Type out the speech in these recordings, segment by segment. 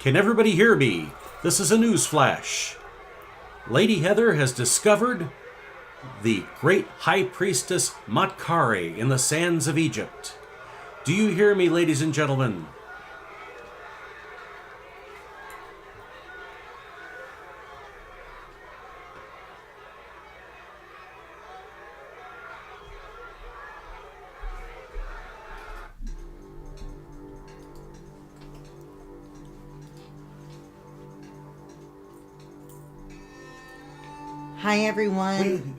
Can everybody hear me? This is a news flash. Lady Heather has discovered the great high priestess Maatkare in the sands of Egypt. Do you hear me, ladies and gentlemen? Hi, everyone.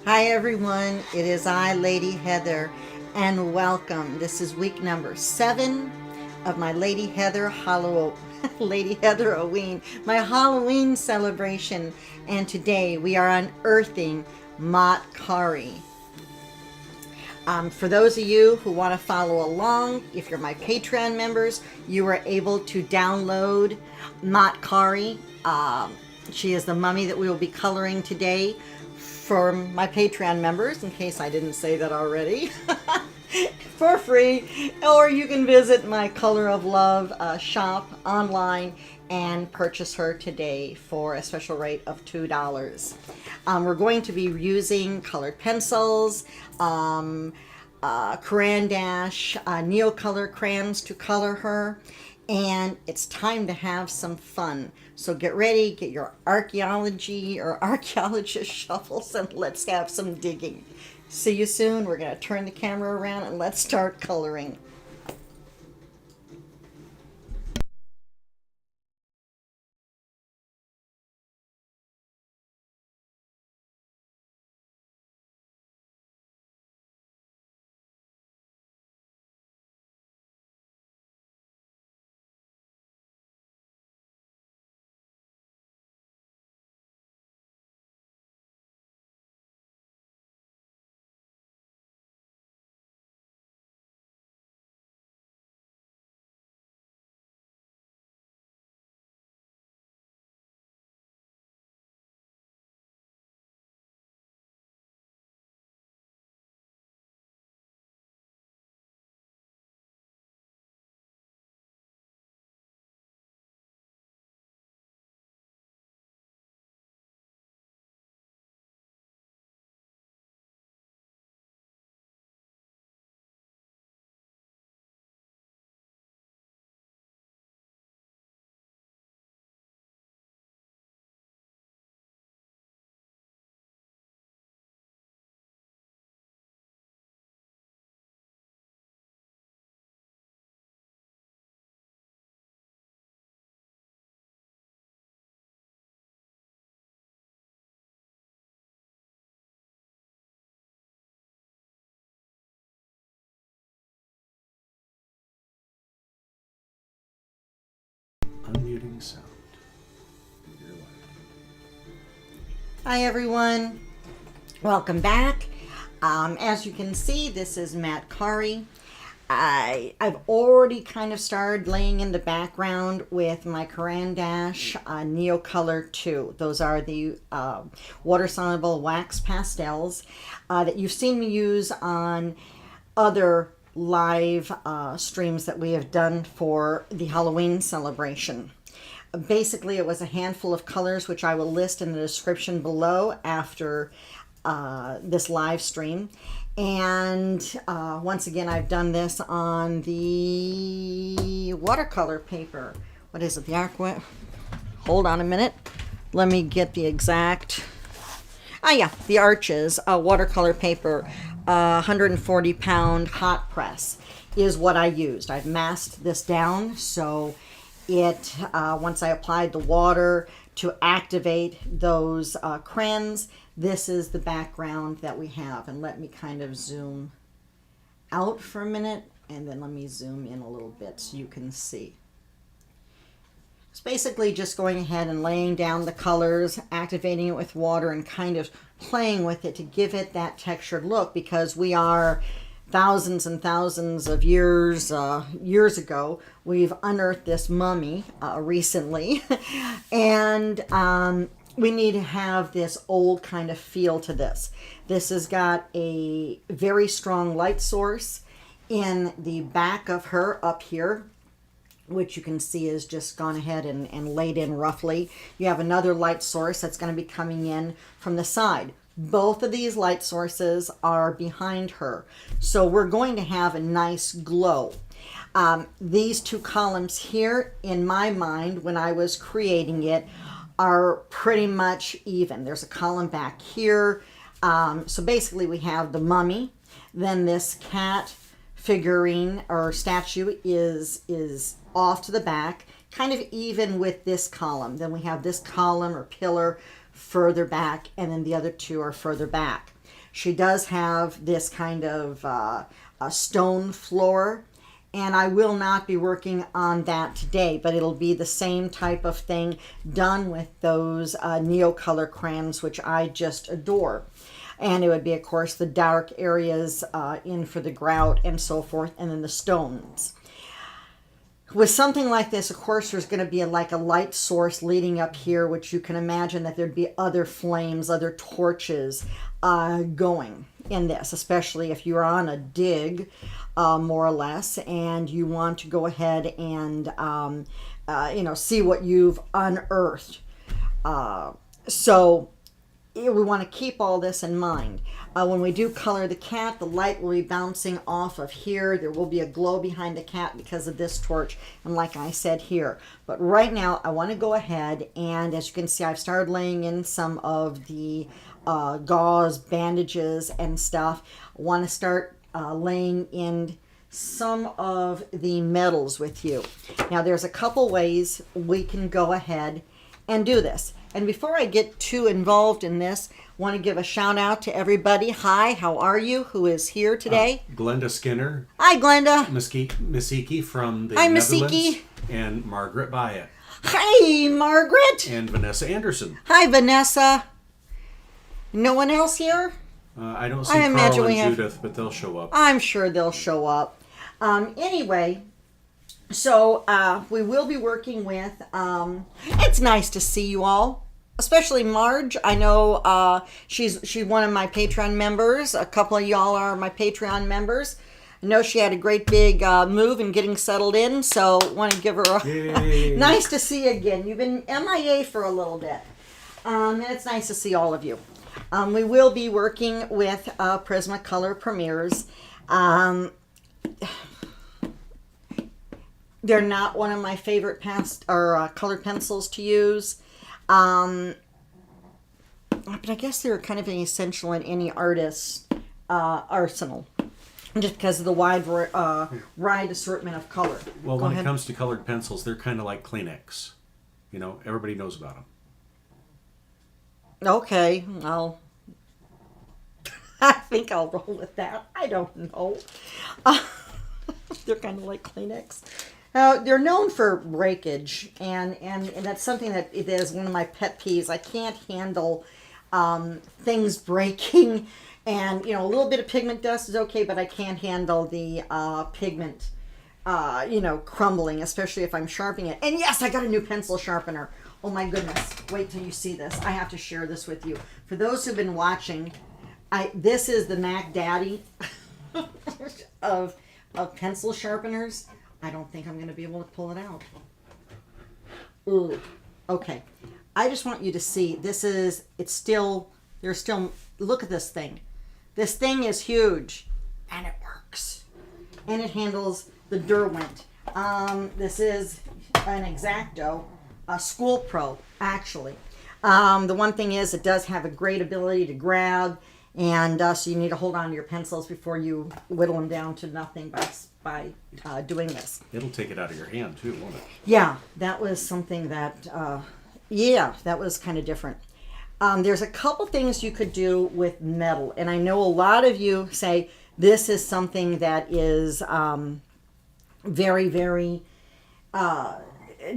Hi, everyone. It is I, Lady Heather, and welcome. This is week number 7 of my Lady Heather-o-ween, my Halloween celebration. And today we are unearthing Maatkare. For those of you who want to follow along, if you're my Patreon members, you are able to download Maatkare. She is the mummy that we will be coloring today for my Patreon members, in case I didn't say that already, for free. Or you can visit my Color of Love shop online and purchase her today for a special rate of $2. We're going to be using colored pencils, crayon dash, Neocolor crayons to color her, and it's time to have some fun. So get ready, get your archaeology or archaeologist shovels, and let's have some digging. See you soon. We're going to turn the camera around and let's start coloring. Unmuting sound. Hi, everyone. Welcome back. As you can see, this is Maatkare. I've already kind of started laying in the background with my crayon dash Neocolor 2. Those are the water-soluble wax pastels that you've seen me use on other live streams that we have done for the Halloween celebration. Basically, it was a handful of colors, which I will list in the description below after this live stream. And once again, I've done this on the watercolor paper. What is it? The Aqua? Hold on a minute. Let me get the exact. Yeah, the Arches watercolor paper. 140-pound hot press is what I used. I've masked this down so it once I applied the water to activate those crayons, this is the background that we have. And let me kind of zoom out for a minute, and then let me zoom in a little bit so you can see. It's basically just going ahead and laying down the colors, activating it with water, and kind of playing with it to give it that textured look, because we are thousands and thousands of years ago. We've unearthed this mummy recently, and we need to have this old kind of feel to this. This has got a very strong light source, in the back of her up here, which you can see is just gone ahead and laid in roughly. You have another light source that's going to be coming in from the side. Both of these light sources are behind her. So we're going to have a nice glow. These two columns here, in my mind, when I was creating it, are pretty much even. There's a column back here. So basically we have the mummy, then this cat figurine or statue is off to the back, kind of even with this column. Then we have this column or pillar further back, and then the other two are further back. She does have this kind of a stone floor, and I will not be working on that today, but it'll be the same type of thing done with those Neocolor crayons, which I just adore. And it would be, of course, the dark areas in for the grout and so forth, and then the stones. With something like this, of course, there's going to be like a light source leading up here, which you can imagine that there'd be other flames, other torches going in this, especially if you're on a dig, more or less, and you want to go ahead and, see what you've unearthed. So we want to keep all this in mind. When we do color the cat, the light will be bouncing off of here. There will be a glow behind the cat because of this torch, and like I said here. But right now, I want to go ahead, and as you can see, I've started laying in some of the gauze bandages and stuff. I want to start laying in some of the metals with you. Now, there's a couple ways we can go ahead and do this. And before I get too involved in this, I want to give a shout out to everybody. Hi, how are you? Who is here today? Glenda Skinner. Hi, Glenda. Misiki from the Hi, Netherlands. Misiki. And Margaret Byatt. Hi, Margaret. And Vanessa Anderson. Hi, Vanessa. No one else here? I don't see Carl and Judith, but they'll show up. I'm sure they'll show up. Anyway, so we will be working with, it's nice to see you all, especially Marge. I know she's one of my Patreon members. A couple of y'all are my Patreon members. I know she had a great big move and getting settled in, so want to give her a nice to see you again. You've been MIA for a little bit, and it's nice to see all of you. We will be working with Prismacolor Premieres. They're not one of my favorite colored pencils to use. But I guess they're kind of an essential in any artist's arsenal, just because of the wide assortment of color. Well, when it comes to colored pencils, they're kind of like Kleenex. You know, everybody knows about them. Okay, I think I'll roll with that. I don't know. They're kind of like Kleenex. They're known for breakage, and that's something that it is one of my pet peeves. I can't handle things breaking, and a little bit of pigment dust is okay, but I can't handle the pigment, crumbling, especially if I'm sharpening it. And yes, I got a new pencil sharpener. Oh my goodness! Wait till you see this. I have to share this with you. For those who've been watching, this is the Mac Daddy of pencil sharpeners. I don't think I'm going to be able to pull it out. Ooh. Okay. I just want you to see, there's still, look at this thing. This thing is huge, and it works. And it handles the Derwent. This is an X-Acto, a School Pro, actually. The one thing is, it does have a great ability to grab, and so you need to hold on to your pencils before you whittle them down to nothing by doing this. It'll take it out of your hand too, won't it? Yeah, that was something that, that was kind of different. There's a couple things you could do with metal, and I know a lot of you say this is something that is very, very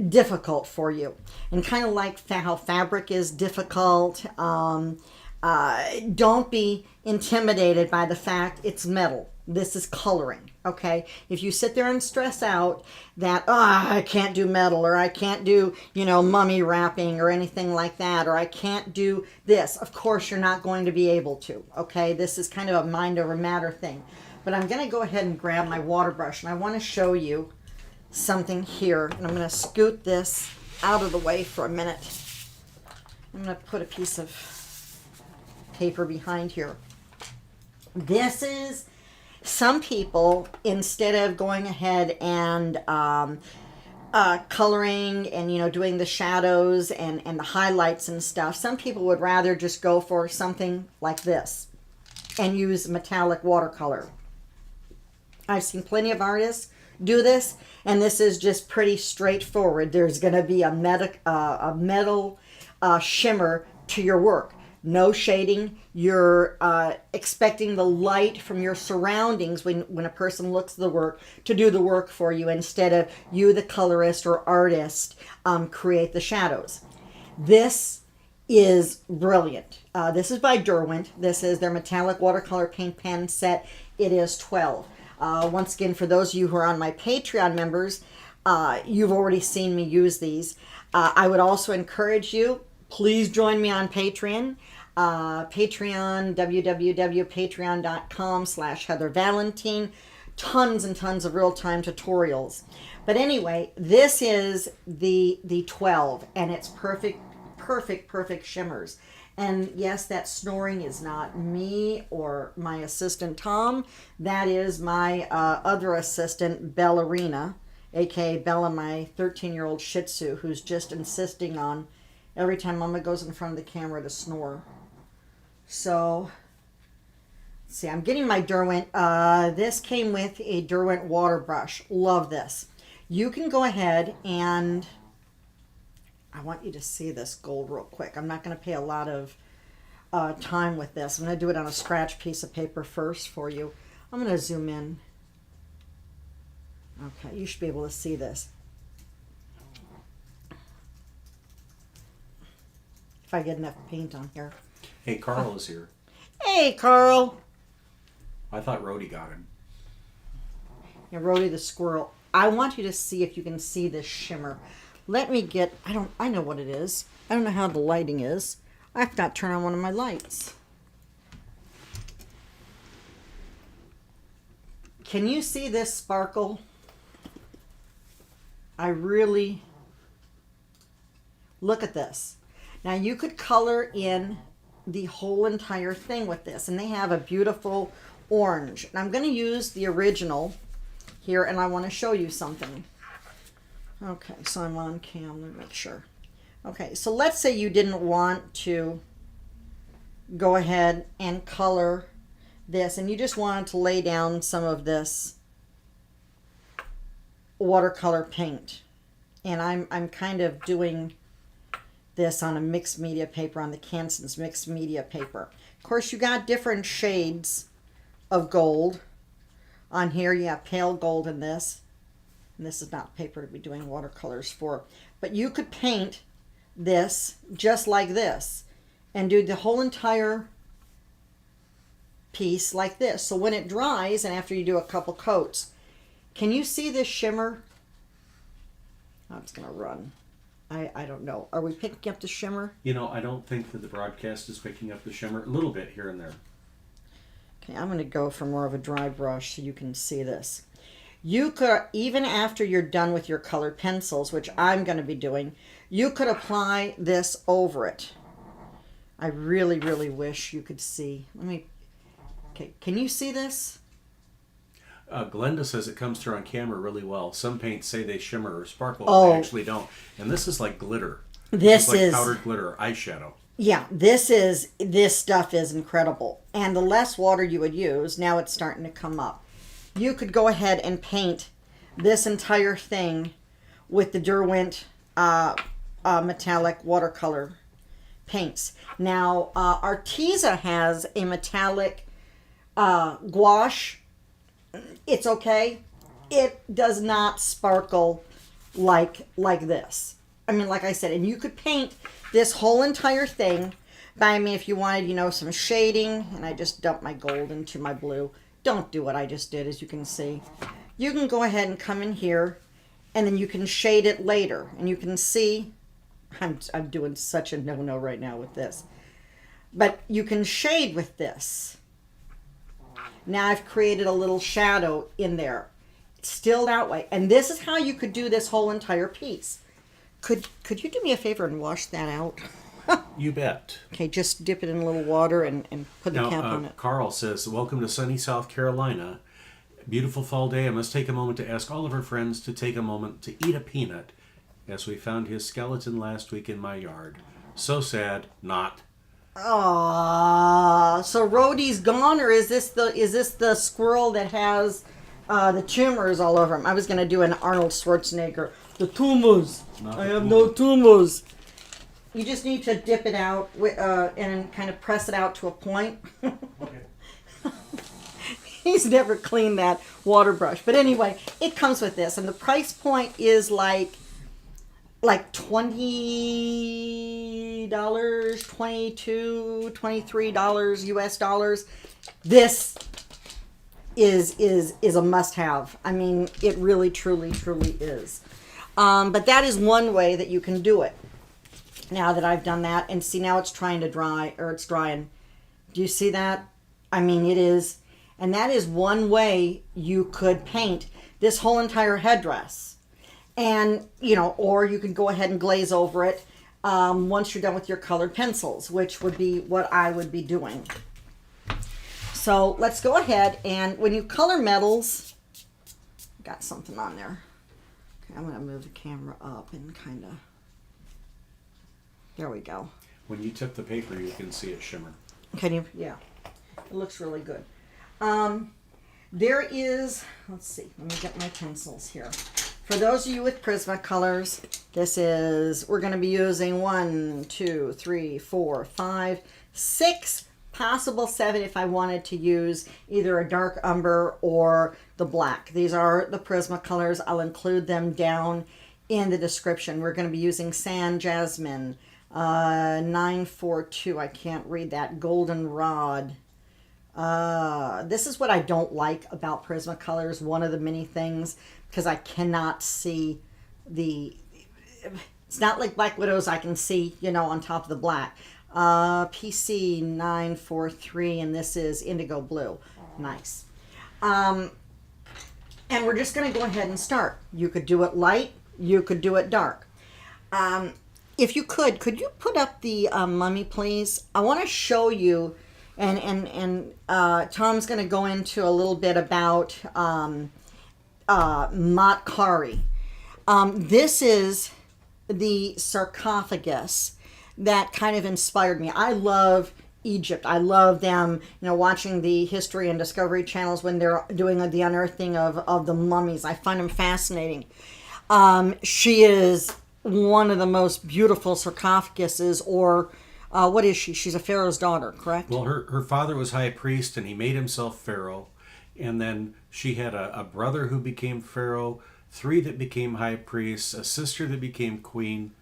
difficult for you, and kind of like how fabric is difficult. Don't be intimidated by the fact it's metal. This is coloring, okay? If you sit there and stress out that, I can't do metal, or I can't do, mummy wrapping or anything like that, or I can't do this, of course you're not going to be able to, okay? This is kind of a mind over matter thing. But I'm going to go ahead and grab my water brush, and I want to show you something here. And I'm going to scoot this out of the way for a minute. I'm going to put a piece of paper behind here. This is, some people, instead of going ahead and coloring and doing the shadows and the highlights and stuff, some people would rather just go for something like this and use metallic watercolor. I've seen plenty of artists do this, and this is just pretty straightforward. There's going to be a metal shimmer to your work. No shading. You're expecting the light from your surroundings when a person looks at the work to do the work for you, instead of you, the colorist or artist, create the shadows. This is brilliant. This is by Derwent. This is their metallic watercolor paint pen set. It is 12. Once again, for those of you who are on my Patreon members, you've already seen me use these. I would also encourage you, please join me on Patreon. Patreon, www.patreon.com/HeatherValentine. Tons and tons of real-time tutorials. But anyway, this is the 12, and it's perfect shimmers. And yes, that snoring is not me or my assistant Tom. That is my other assistant, Bellarina, aka Bella, my 13-year-old Shih Tzu, who's just insisting on every time Mama goes in front of the camera to snore. So, let's see, I'm getting my Derwent. This came with a Derwent water brush. Love this. You can go ahead and, I want you to see this gold real quick. I'm not going to pay a lot of time with this. I'm going to do it on a scratch piece of paper first for you. I'm going to zoom in. Okay, you should be able to see this. If I get enough paint on here. Hey, Carl is here. Hey, Carl. I thought Rhodey got him. Yeah, Rhodey the squirrel. I want you to see if you can see this shimmer. Let me get, I know what it is. I don't know how the lighting is. I have to not turn on one of my lights. Can you see this sparkle? I really, look at this. Now you could color in the whole entire thing with this, and they have a beautiful orange. And I'm going to use the original here, and I want to show you something. Okay, so I'm on cam. Let me make sure. Okay, so let's say you didn't want to go ahead and color this, and you just wanted to lay down some of this watercolor paint. And I'm kind of doing this on a mixed media paper, on the Canson's mixed media paper. Of course, you got different shades of gold on here. You have pale gold in this. And this is not paper to be doing watercolors for. But you could paint this just like this and do the whole entire piece like this. So when it dries, and after you do a couple coats, can you see this shimmer? Oh, it's going to run. I don't know. Are we picking up the shimmer? I don't think that the broadcast is picking up the shimmer. A little bit here and there. Okay, I'm going to go for more of a dry brush so you can see this. You could, even after you're done with your colored pencils, which I'm going to be doing, you could apply this over it. I really, really wish you could see. Okay, can you see this? Glenda says it comes through on camera really well. Some paints say they shimmer or sparkle, Oh. but they actually don't. And this is like glitter. This is is like powdered glitter eyeshadow. Yeah, this stuff is incredible. And the less water you would use, now it's starting to come up. You could go ahead and paint this entire thing with the Derwent metallic watercolor paints. Now, Arteza has a metallic gouache. It's okay. It does not sparkle like this. I mean, like I said, and you could paint this whole entire thing. If you wanted, some shading, and I just dumped my gold into my blue. Don't do what I just did, as you can see. You can go ahead and come in here, and then you can shade it later. And you can see, I'm doing such a no-no right now with this. But you can shade with this. Now I've created a little shadow in there. Still that way. And this is how you could do this whole entire piece. Could you do me a favor and wash that out? You bet. Okay, just dip it in a little water and put the cap on it. Carl says, welcome to sunny South Carolina. Beautiful fall day. I must take a moment to ask all of our friends to take a moment to eat a peanut, as we found his skeleton last week in my yard. So sad, not. Aww. So Rhodey's gone, or is this the squirrel that has the tumors all over him? I was going to do an Arnold Schwarzenegger. The tumors. I have no tumors. You just need to dip it out and kind of press it out to a point. Okay. He's never cleaned that water brush. But anyway, it comes with this. And the price point is like $20, $22, $23 US dollars. This is a must-have. I mean, it really, truly, truly is. But that is one way that you can do it. Now that I've done that, and see, now it's trying to dry, or it's drying. Do you see that? I mean, it is. And that is one way you could paint this whole entire headdress. And, or you could go ahead and glaze over it once you're done with your colored pencils, which would be what I would be doing. So let's go ahead, and when you color metals, got something on there. Okay, I'm going to move the camera up and kind of, there we go. When you tip the paper, you can see it shimmer. Can you? Yeah. It looks really good. There is, let's see, let me get my pencils here. For those of you with Prismacolors, we're going to be using 1, 2, 3, 4, 5, 6, possible 7 if I wanted to use either a dark umber or the black. These are the Prismacolors. I'll include them down in the description. We're going to be using Sand Jasmine, 942, I can't read that, Goldenrod. This is what I don't like about Prismacolors, one of the many things, because I cannot see it's not like Black Widows I can see, on top of the black. PC 943, and this is indigo blue. Nice. And we're just going to go ahead and start. You could do it light, you could do it dark. If you could you put up the mummy, please? I want to show you, and Tom's going to go into a little bit about Maatkare. This is the sarcophagus that kind of inspired me. I love Egypt. I love them, watching the History and Discovery channels when they're doing the unearthing of the mummies. I find them fascinating. She is one of the most beautiful sarcophaguses, or what is she? She's a pharaoh's daughter, correct? Well, her father was high priest, and he made himself pharaoh. And then she had a brother who became pharaoh, 3 that became high priests, a sister that became queen.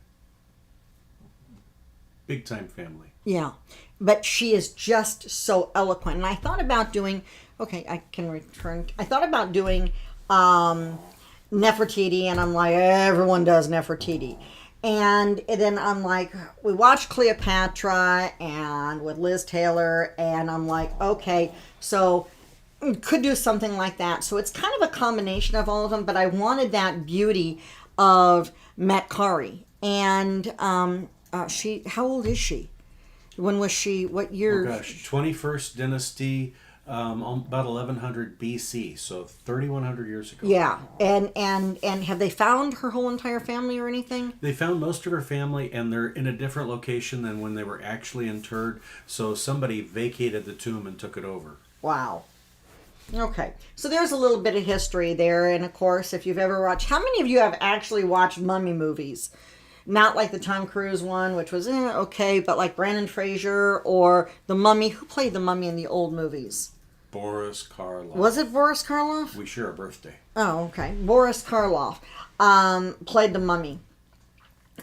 Big time family. Yeah, but she is just so eloquent. And I thought about doing, I thought about doing Nefertiti, and I'm like, everyone does Nefertiti. And then I'm like, we watched Cleopatra and with Liz Taylor, and I'm like, okay, so could do something like that. So it's kind of a combination of all of them, but I wanted that beauty of Maatkare. And how old is she? When was she? What year? Oh gosh, 21st dynasty, about 1100 BC, so 3100 years ago. Yeah, and have they found her whole entire family or anything? They found most of her family, and they're in a different location than when they were actually interred. So somebody vacated the tomb and took it over. Wow. Okay, so there's a little bit of history there, and of course, if you've ever watched, how many of you have actually watched mummy movies? Not like the Tom Cruise one, which was okay, but like Brandon Fraser or the Mummy. Who played the Mummy in the old movies? Boris Karloff. Was it Boris Karloff? We share a birthday. Oh, okay. Boris Karloff played the Mummy.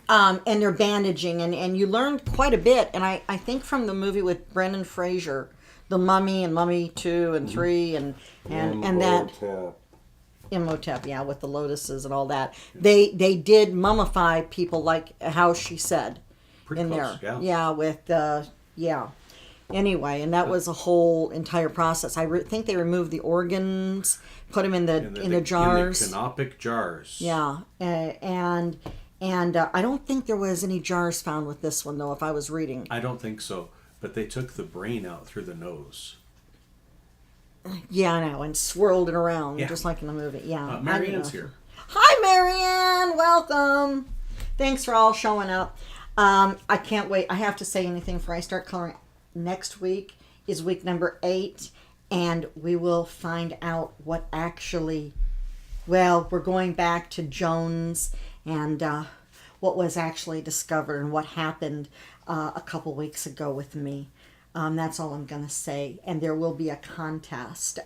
And they're bandaging, and you learned quite a bit. And I think from the movie with Brendan Fraser, The Mummy and Mummy 2 and 3 and that Imhotep, yeah, with the lotuses and all that. They did mummify people like how she said. Pretty in close, there. Yeah, with yeah. Anyway, and that was a whole entire process. I think they removed the organs, put them in the jars. In the canopic jars. Yeah, and I don't think there was any jars found with this one though. If I was reading, I don't think so. But they took the brain out through the nose. Yeah, I know, and swirled it around just like in the movie. Yeah, Marianne's here. Hi, Marianne. Welcome. Thanks for all showing up. I can't wait. I have to say anything before I start coloring. Next week is week number 8, and we will find out what actually, well, we're going back to Jones and what was actually discovered and what happened a couple weeks ago with me. That's all I'm going to say. And there will be a contest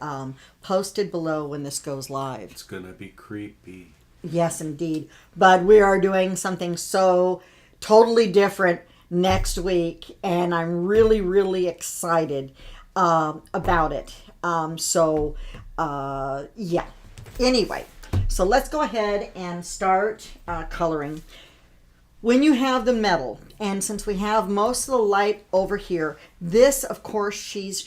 posted below when this goes live. It's going to be creepy. Yes, indeed. But we are doing something so totally different next week, and I'm really, really excited about it. Yeah. Anyway, so let's go ahead and start coloring. When you have the metal, and since we have most of the light over here, this, of course, she's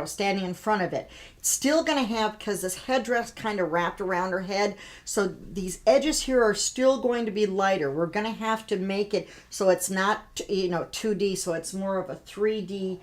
standing in front of it. It's still going to have, because this headdress kind of wrapped around her head, so these edges here are still going to be lighter. We're going to have to make it so it's not, 2D, so it's more of a 3D,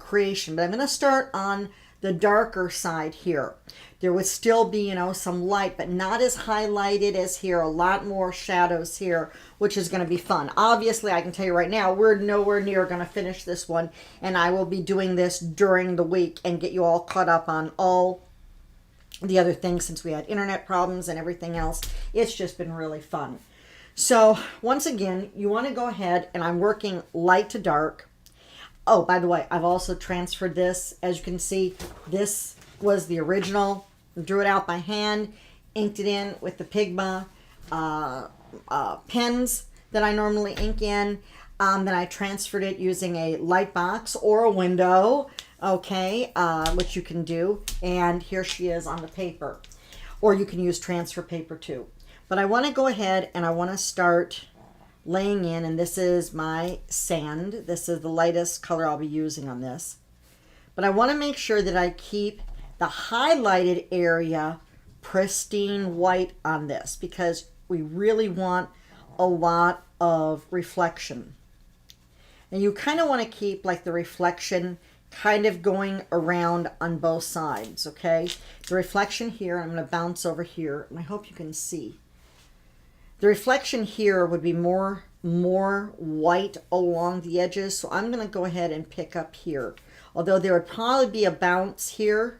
creation. But I'm going to start on the darker side here. There would still be, some light, but not as highlighted as here. A lot more shadows here, which is going to be fun. Obviously, I can tell you right now, we're nowhere near going to finish this one, and I will be doing this during the week and get you all caught up on all the other things since we had internet problems and everything else. It's just been really fun. So, once again, you want to go ahead, and I'm working light to dark. Oh, by the way, I've also transferred this. As you can see, this was the original. Drew it out by hand, inked it in with the Pigma pens that I normally ink in. Then I transferred it using a light box or a window, okay, which you can do. And here she is on the paper. Or you can use transfer paper too. But I want to go ahead and I want to start laying in, and this is my sand. This is the lightest color I'll be using on this. But I want to make sure that I keep the highlighted area pristine white on this, because we really want a lot of reflection. And you kind of want to keep like the reflection kind of going around on both sides, okay? The reflection here, I'm going to bounce over here, and I hope you can see. The reflection here would be more white along the edges, so I'm going to go ahead and pick up here. Although there would probably be a bounce here,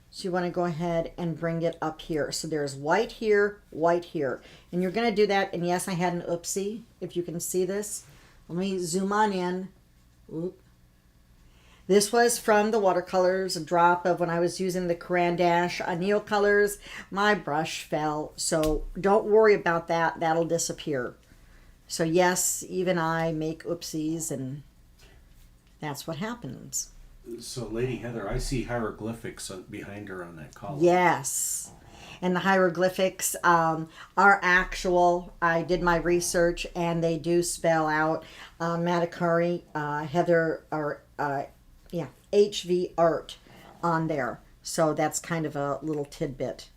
so you want to go ahead and bring it up here. So there's white here, and you're going to do that. And yes, I had an oopsie, if you can see this. Let me zoom on in. Oop. This was from the watercolors, a drop of when I was using the Caran d'Ache Neo colors. My brush fell, so don't worry about that. That'll disappear. So yes, even I make oopsies, and that's what happens. So, Lady Heather, I see hieroglyphics behind her on that column. Yes. And the hieroglyphics are actual. I did my research, and they do spell out Maatkare, HV art on there. So that's kind of a little tidbit.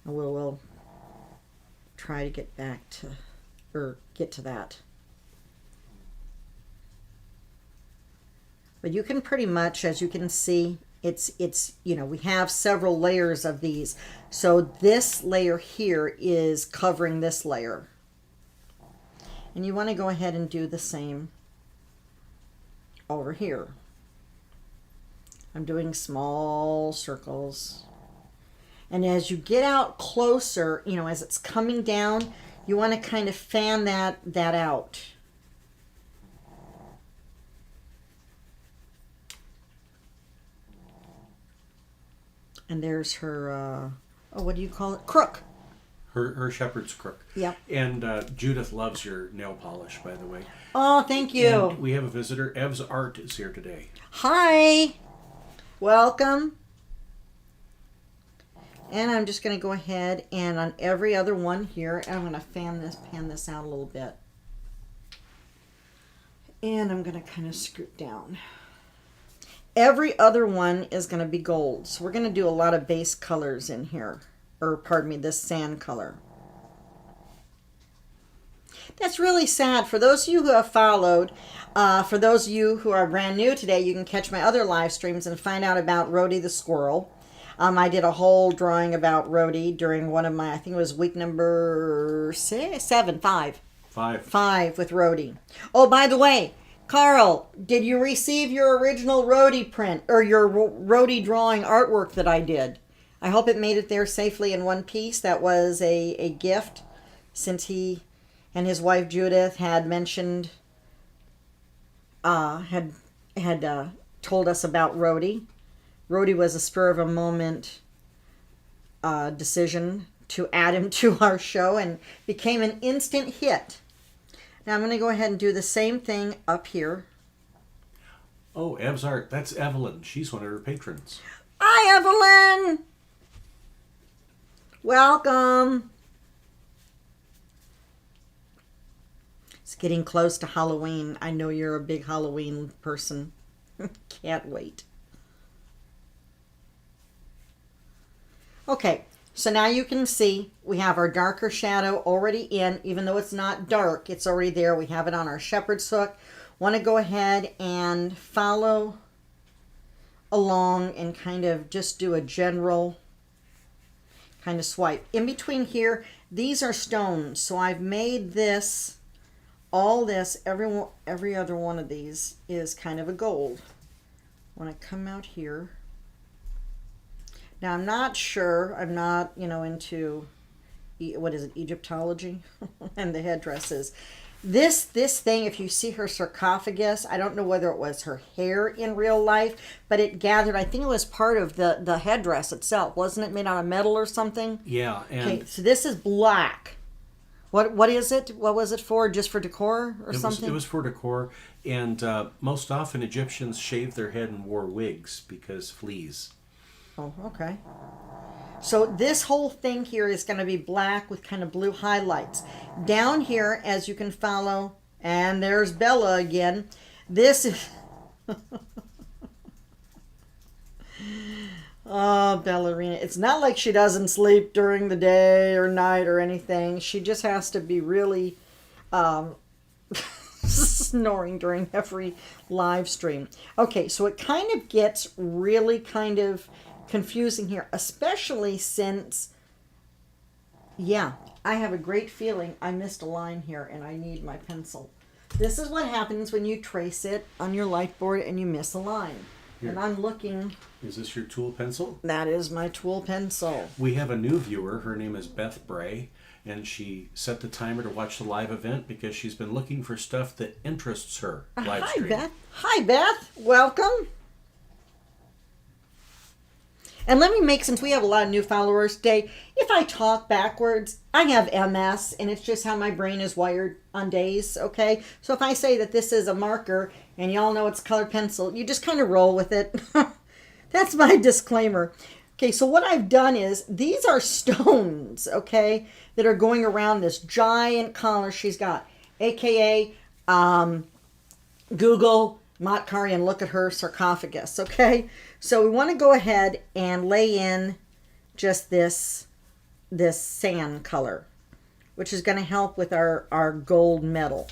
And we'll try to get back to, or get to that. But you can pretty much, as you can see, it's we have several layers of these. So this layer here is covering this layer. And you want to go ahead and do the same over here. I'm doing small circles. And as you get out closer, as it's coming down, you want to kind of fan that out. And there's her, what do you call it? Crook. Her shepherd's crook. Yep. And Judith loves your nail polish, by the way. Oh, thank you. And we have a visitor. Ev's Art is here today. Hi. Welcome. And I'm just going to go ahead and on every other one here, I'm going to pan this out a little bit. And I'm going to kind of scoot down. Every other one is going to be gold. So we're going to do a lot of base colors in here. Or, pardon me, this sand color. That's really sad. For those of you who have followed, for those of you who are brand new today, you can catch my other live streams and find out about Rhodey the squirrel. I did a whole drawing about Rhodey during one of my, I think it was week number 5 with Rhodey. Oh, by the way, Carl, did you receive your original Rhodey print or your Rhodey drawing artwork that I did? I hope it made it there safely in one piece. That was a gift since he and his wife Judith had mentioned, had told us about Rhodey. Rhodey was a spur of a moment decision to add him to our show and became an instant hit. Now I'm going to go ahead and do the same thing up here. Oh, Ev's art. That's Evelyn. She's one of her patrons. Hi, Evelyn. Welcome. It's getting close to Halloween. I know you're a big Halloween person. Can't wait. Okay, so now you can see we have our darker shadow already in. Even though it's not dark, it's already there. We have it on our shepherd's hook. Want to go ahead and follow along and kind of just do a general kind of swipe. In between here, these are stones. So I've made this, all this, every other one of these is kind of a gold. When I come out here, now I'm not sure, I'm not, into, what is it, Egyptology and the headdresses. This thing, if you see her sarcophagus, I don't know whether it was her hair in real life, but it gathered, I think it was part of the headdress itself. Wasn't it made out of metal or something? Yeah. And okay, so this is black. What is it? What was it for? Just for decor or something? It was for decor, and most often Egyptians shaved their head and wore wigs because fleas. Oh, okay. So this whole thing here is going to be black with kind of blue highlights. Down here, as you can follow, and there's Bella again. This is... Oh, ballerina. It's not like she doesn't sleep during the day or night or anything. She just has to be really snoring during every live stream. Okay, so it kind of gets really kind of confusing here, especially since, yeah, I have a great feeling I missed a line here and I need my pencil. This is what happens when you trace it on your light board and you miss a line. Here. And I'm looking. Is this your tool pencil? That is my tool pencil. We have a new viewer. Her name is Beth Bray, and she set the timer to watch the live event because she's been looking for stuff that interests her live stream. Hi, Beth. Hi, Beth. Welcome. And let me make, since we have a lot of new followers today, if I talk backwards, I have MS, and it's just how my brain is wired on days, okay? So if I say that this is a marker, and y'all know it's colored pencil, you just kind of roll with it. That's my disclaimer. Okay, so what I've done is, these are stones, okay, that are going around this giant collar she's got, a.k.a. Google Maatkare and look at her sarcophagus, okay? So we want to go ahead and lay in just this sand color, which is going to help with our gold metal.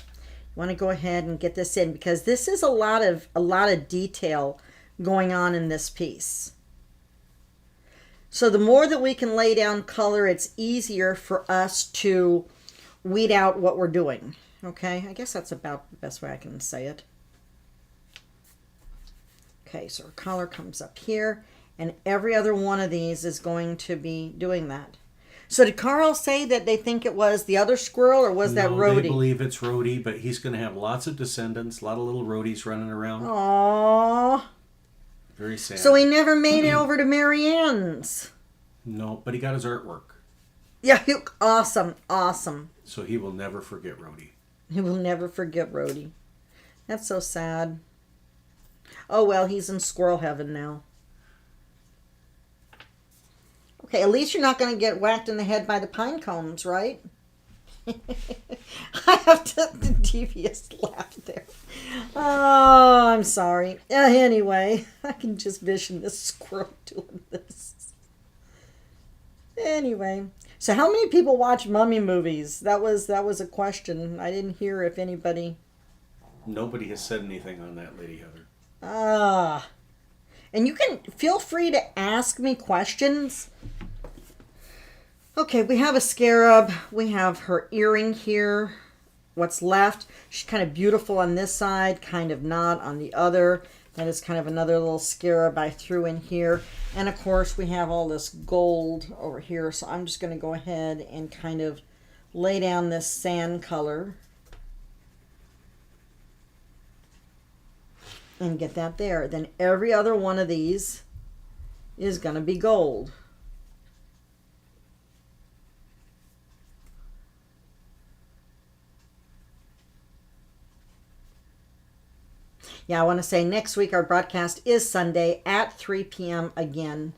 You want to go ahead and get this in because this is a lot of detail going on in this piece. So the more that we can lay down color, it's easier for us to weed out what we're doing. Okay, I guess that's about the best way I can say it. Okay, so our collar comes up here, and every other one of these is going to be doing that. So did Carl say that they think it was the other squirrel, or was that Rhodey? They believe it's Rhodey, but he's going to have lots of descendants, a lot of little Rhodeys running around. Aww. Very sad. So he never made it over to Marianne's. No, but he got his artwork. Yeah, awesome, awesome. So he will never forget Rhodey. He will never forget Rhodey. That's so sad. Oh, well, he's in squirrel heaven now. Okay, at least you're not going to get whacked in the head by the pine cones, right? I have the devious laugh there. Oh, I'm sorry. Anyway, I can just vision this squirrel doing this. Anyway, so how many people watch mummy movies? That was a question. I didn't hear if anybody. Nobody has said anything on that, Lady Heather. Ah. And you can feel free to ask me questions. Okay, we have a scarab. We have her earring here. What's left? She's kind of beautiful on this side, kind of not on the other. That is kind of another little scarab I threw in here. And of course, we have all this gold over here. So I'm just going to go ahead and kind of lay down this sand color. And get that there. Then every other one of these is going to be gold. Yeah, I want to say next week our broadcast is Sunday at 3 p.m. again.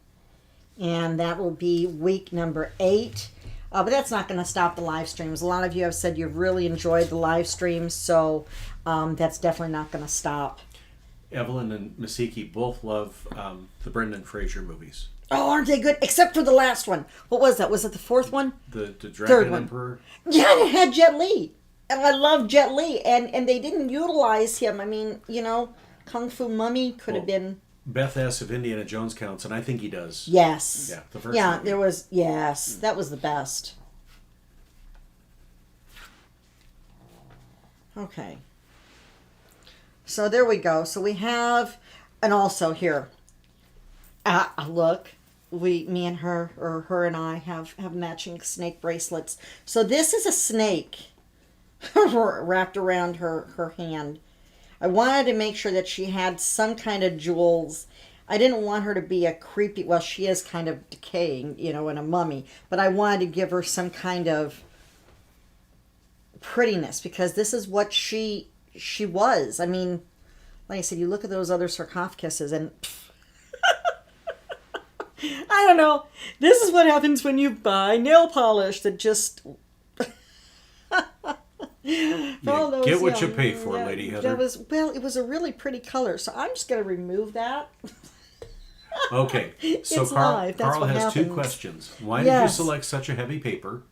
And that will be week number 8. But that's not going to stop the live streams. A lot of you have said you've really enjoyed the live streams, so that's definitely not going to stop. Evelyn and Masiki both love the Brendan Fraser movies. Oh, aren't they good? Except for the last one. What was that? Was it the 4th one? The Dragon Third one. Emperor? Yeah, and it had Jet Li. And I love Jet Li. And they didn't utilize him. I mean, you know, Kung Fu Mummy could have been... Beth asks if Indiana Jones counts, and I think he does. Yes. Yeah, the first Yeah, movie. there was... Yes, that was the best. Okay. So there we go. So we have... And also here. Look. Me and her, or her and I, have matching snake bracelets. So this is a snake wrapped around her hand. I wanted to make sure that she had some kind of jewels. I didn't want her to be a creepy, well, she is kind of decaying, you know, in a mummy, but I wanted to give her some kind of prettiness, because this is what she was. I mean, like I said, you look at those other sarcophaguses and I don't know. This is what happens when you buy nail polish that just... Get what you pay for, Lady Heather. It was a really pretty color, so I'm just going to remove that. Okay, so It's Carl live. That's what has 2 happens. questions. Why did you select such a heavy paper?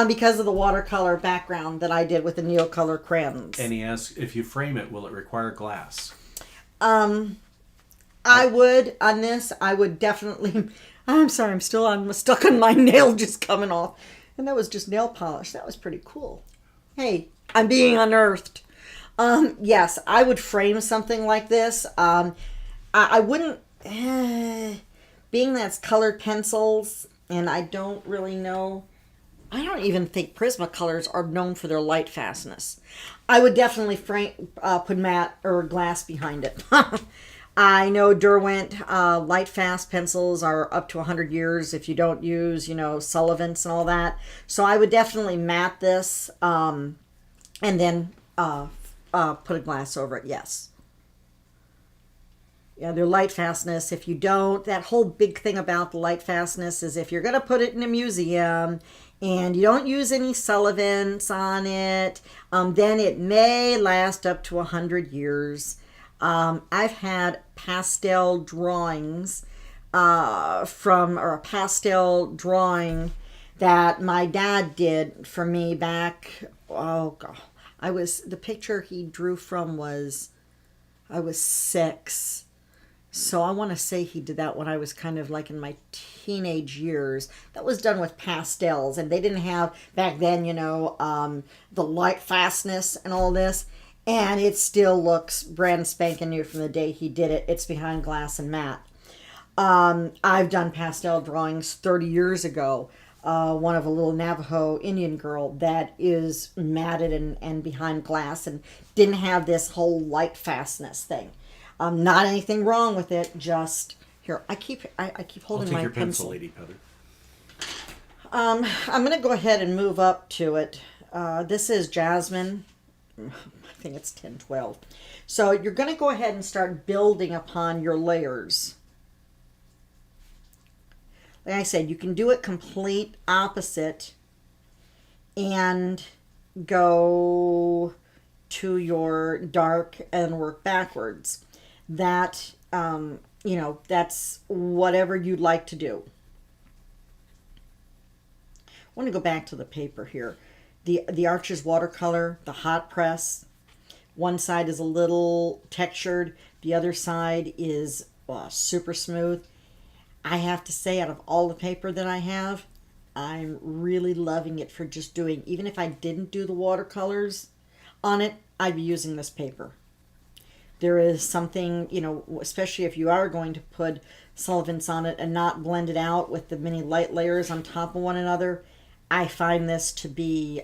Because of the watercolor background that I did with the Neocolor crayons. And he asks, if you frame it, will it require glass? I would, on this, I would definitely... I'm sorry, I'm stuck on my nail just coming off. And that was just nail polish. That was pretty cool. Hey, I'm being unearthed. Yes, I would frame something like this. I wouldn't... being that's colored pencils, and I don't really know... I don't even think Prismacolors are known for their light fastness. I would definitely put matte or glass behind it. I know Derwent light fast pencils are up to 100 years if you don't use, you know, Sullivan's and all that. So I would definitely matte this and then put a glass over it, yes. Yeah, their light fastness, if you don't, that whole big thing about the light fastness is if you're going to put it in a museum and you don't use any Sullivan's on it, then it may last up to 100 years. I've had pastel drawings or a pastel drawing that my dad did for me back, oh God, the picture he drew from was, I was 6. So I want to say he did that when I was kind of like in my teenage years. That was done with pastels, and they didn't have back then, you know, the light fastness and all this. And it still looks brand spanking new from the day he did it. It's behind glass and matte. I've done pastel drawings 30 years ago. One of a little Navajo Indian girl that is matted and behind glass and didn't have this whole light fastness thing. Not anything wrong with it. Just here. I keep holding my I'll take your pencil. Lady Heather. I'm gonna go ahead and move up to it. This is Jasmine. I think it's 10-12. So you're going to go ahead and start building upon your layers. Like I said, you can do it complete opposite and go to your dark and work backwards. That, that's whatever you'd like to do. I want to go back to the paper here. The Arches watercolor, the hot press. One side is a little textured. The other side is super smooth. I have to say, out of all the paper that I have, I'm really loving it for just doing, even if I didn't do the watercolors on it, I'd be using this paper. There is something, especially if you are going to put solvents on it and not blend it out with the many light layers on top of one another, I find this to be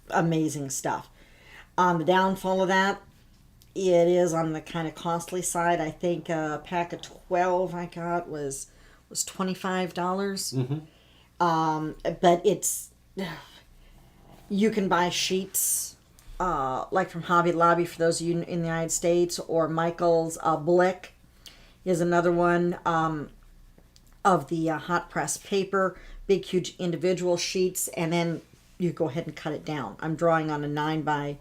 amazing stuff. On the downfall of that, it is on the kind of costly side. I think a pack of 12 I got was $25. But it's, you can buy sheets like from Hobby Lobby for those of you in the United States, or Michael's Blick is another one of the hot press paper, big huge individual sheets, and then you go ahead and cut it down. I'm drawing on a 9 by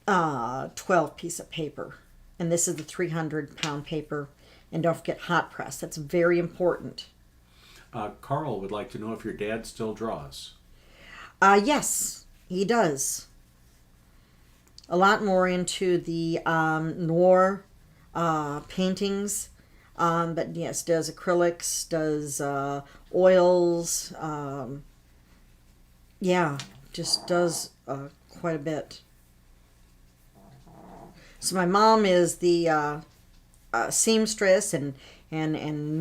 12 piece of paper, and this is the 300-pound paper. And don't forget hot press. That's very important. Carl would like to know if your dad still draws. Yes, he does. A lot more into the noir paintings. But yes, does acrylics, does oils. Just does quite a bit. So my mom is the seamstress and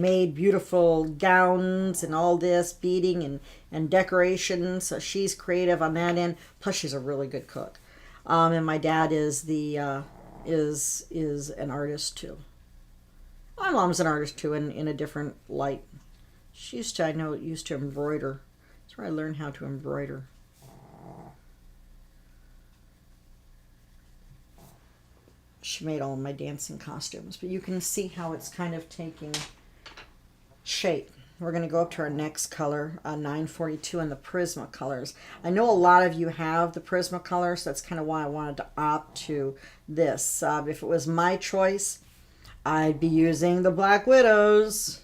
made beautiful gowns and all this, beading and decoration. So she's creative on that end. Plus she's a really good cook. And my dad is the is an artist too. My mom's an artist too, in a different light. She used to embroider. That's where I learned how to embroider. She made all my dancing costumes, but you can see how it's kind of taking shape. We're going to go up to our next color, 942, and the Prismacolors. I know a lot of you have the Prismacolor, so that's kind of why I wanted to opt to this. If it was my choice, I'd be using the Black Widows.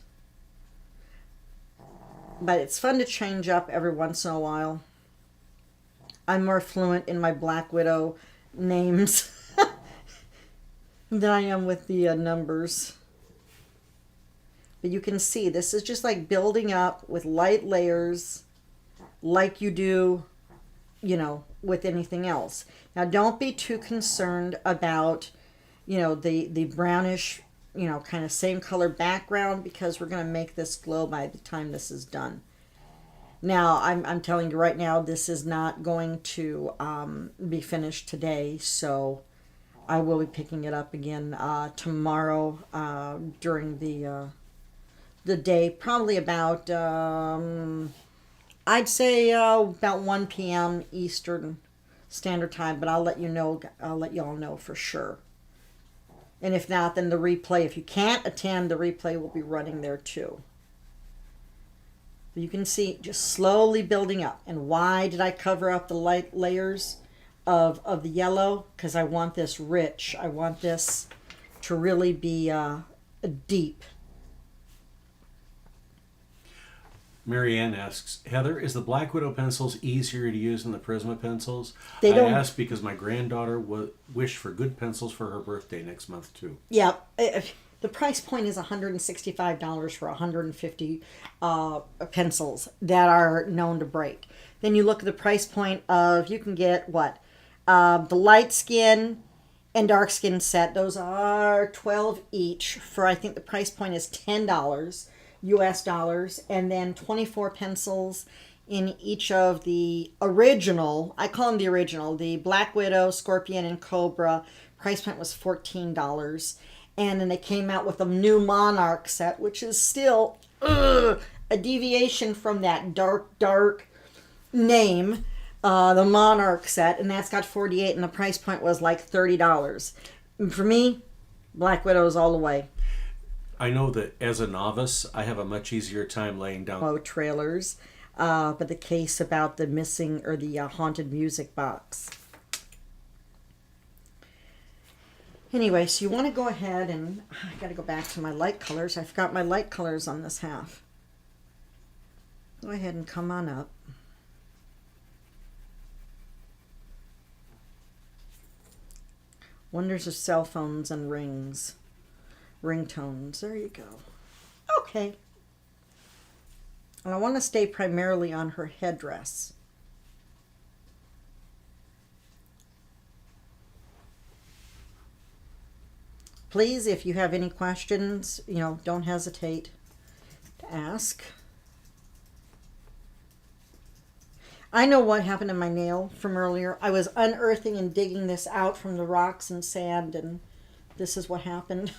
But it's fun to change up every once in a while. I'm more fluent in my Black Widow names than I am with the numbers. But you can see this is just like building up with light layers like you do, with anything else. Now don't be too concerned about, the brownish, kind of same color background, because we're going to make this glow by the time this is done. Now, I'm telling you right now, this is not going to be finished today, so I will be picking it up again tomorrow during the day, probably about, I'd say about 1 p.m. Eastern Standard Time, but I'll let you all know for sure. And if not, then the replay, if you can't attend, the replay will be running there too. But you can see just slowly building up. And why did I cover up the light layers of the yellow? Because I want this rich. I want this to really be deep. Marianne asks, Heather, is the Black Widow pencils easier to use than the Prisma pencils? I asked because my granddaughter wished for good pencils for her birthday next month too. Yeah, the price point is $165 for 150 pencils that are known to break. Then you look at the price point of, you can get the light skin and dark skin set. Those are $12 each for, I think the price point is $10. US dollars, and then 24 pencils in each of the original, I call them the original, the Black Widow, Scorpion, and Cobra. Price point was $14. And then they came out with a new Monarch set, which is still a deviation from that dark name, the Monarch set, and that's got 48, and the price point was like $30. And for me, Black Widow is all the way. I know that as a novice, I have a much easier time laying down trailers. but the case about the missing or the haunted music box. Anyway, so you want to go ahead and I got to go back to my light colors. I forgot my light colors on this half. Go ahead and come on up. Wonders of cell phones and rings. Ringtones. There you go. Okay. And I want to stay primarily on her headdress. Please, if you have any questions, don't hesitate to ask. I know what happened to my nail from earlier. I was unearthing and digging this out from the rocks and sand, and this is what happened.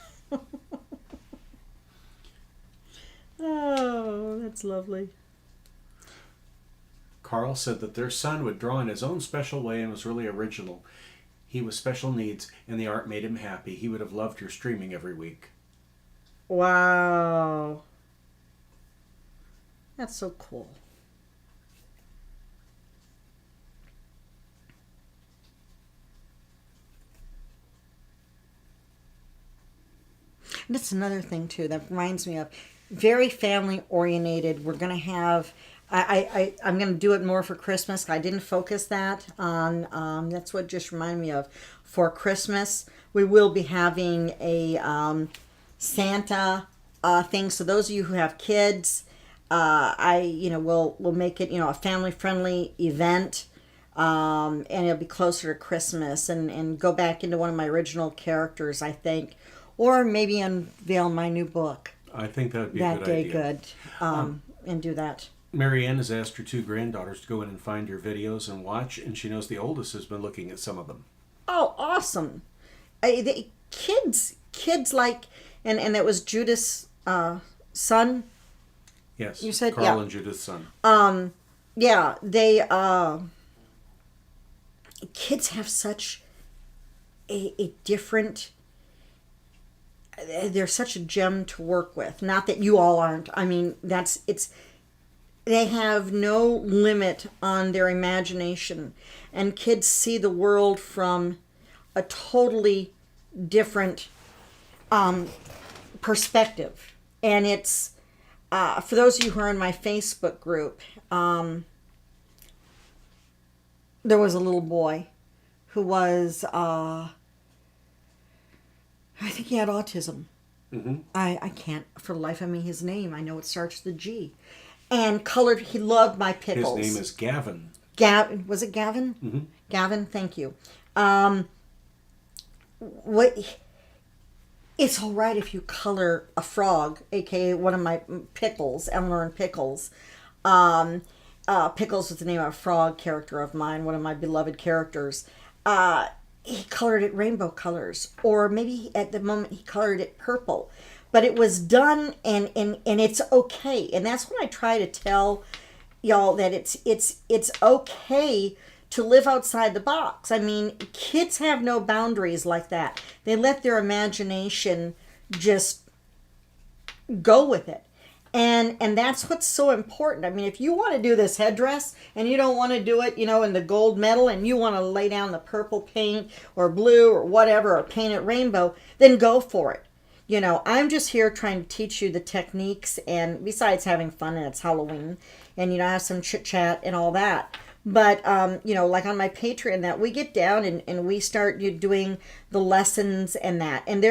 Oh, that's lovely. Carl said that their son would draw in his own special way and was really original. He was special needs, and the art made him happy. He would have loved your streaming every week. Wow. That's so cool. And that's another thing, too, that reminds me of very family oriented. We're going to have... I'm going to do it more for Christmas. I didn't focus that on, that's what just reminded me of. For Christmas, we will be having a Santa thing. So those of you who have kids, we'll make it, a family-friendly event. And it'll be closer to Christmas and go back into one of my original characters, I think. Or maybe unveil my new book. I think that would be a good idea. That day, and do that. Marianne has asked her 2 granddaughters to go in and find your videos and watch, and she knows the oldest has been looking at some of them. Oh, awesome. The kids like, and that was Judith's son? Yes, you said, Carl yeah. and Judith's son. Yeah, they, kids have such a different, they're such a gem to work with. Not that you all aren't. I mean, they have no limit on their imagination, and kids see the world from a totally different perspective. And it's for those of you who are in my Facebook group, there was a little boy who was I think he had autism. Mm-hmm. I can't for the life of me his name. I know it starts with a G. And colored, he loved my pickles. His name is Gavin. Was it Gavin? Mm-hmm. Gavin, thank you. It's all right if you color a frog, aka one of my pickles, Eleanor and Pickles. Pickles was the name of a frog character of mine, one of my beloved characters. He colored it rainbow colors, or maybe at the moment he colored it purple. But it was done, and it's okay. And that's what I try to tell y'all, that it's okay to live outside the box. I mean, kids have no boundaries like that. They let their imagination just go with it. And that's what's so important. I mean, if you want to do this headdress and you don't want to do it, in the gold metal, and you want to lay down the purple paint or blue or whatever, or paint it rainbow, then go for it. I'm just here trying to teach you the techniques, and besides having fun, and it's Halloween, and, have some chit chat and all that. But, like on my Patreon, that we get down and we start doing the lessons and that. And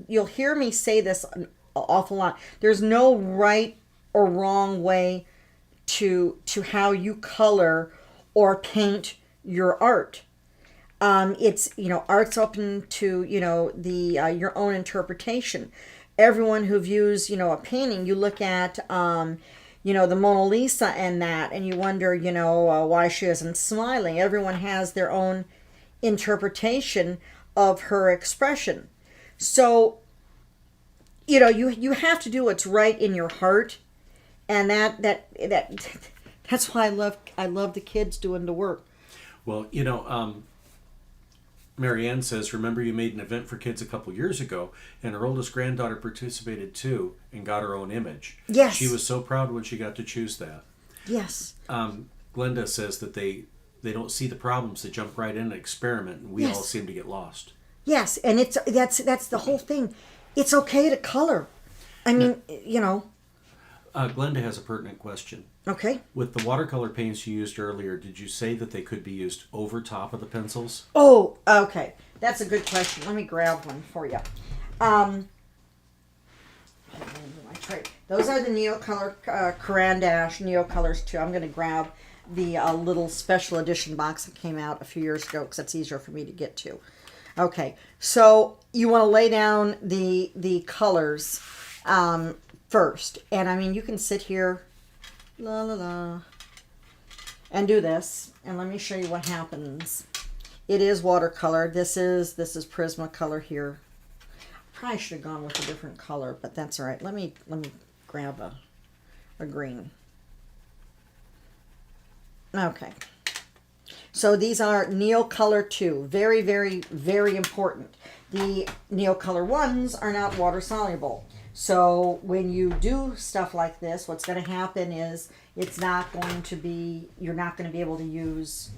you'll hear me say this an awful lot. There's no right or wrong way to how you color or paint your art. It's, art's open to, your own interpretation. Everyone who views, a painting, you look at, the Mona Lisa and that, and you wonder, why she isn't smiling. Everyone has their own interpretation of her expression. So, you have to do what's right in your heart. And that's why I love the kids doing the work. Well, Marianne says, remember you made an event for kids a couple years ago, and her oldest granddaughter participated too and got her own image. Yes. She was so proud when she got to choose that. Yes. Glenda says that they don't see the problems. They jump right in and experiment, and we all Yes. seem to get lost. Yes, and that's the whole thing. It's okay to color. I Now, mean, you know. Glenda has a pertinent question. Okay. With the watercolor paints you used earlier, did you say that they could be used over top of the pencils? Oh, okay. That's a good question. Let me grab one for you. Those are the Neocolor Caran d'Ache Neocolors too. I'm going to grab the little special edition box that came out a few years ago because that's easier for me to get to. Okay, so you want to lay down the colors first, and I mean you can sit here, la la la, and do this, and let me show you what happens. It is watercolor. This is Prismacolor here. Probably should have gone with a different color, but that's all right. Let me grab a green. Okay. So these are Neocolor 2. Very, very, very important. The Neocolor 1s are not water soluble. So when you do stuff like this, what's going to happen is it's not going to be, you're not going to be able to use,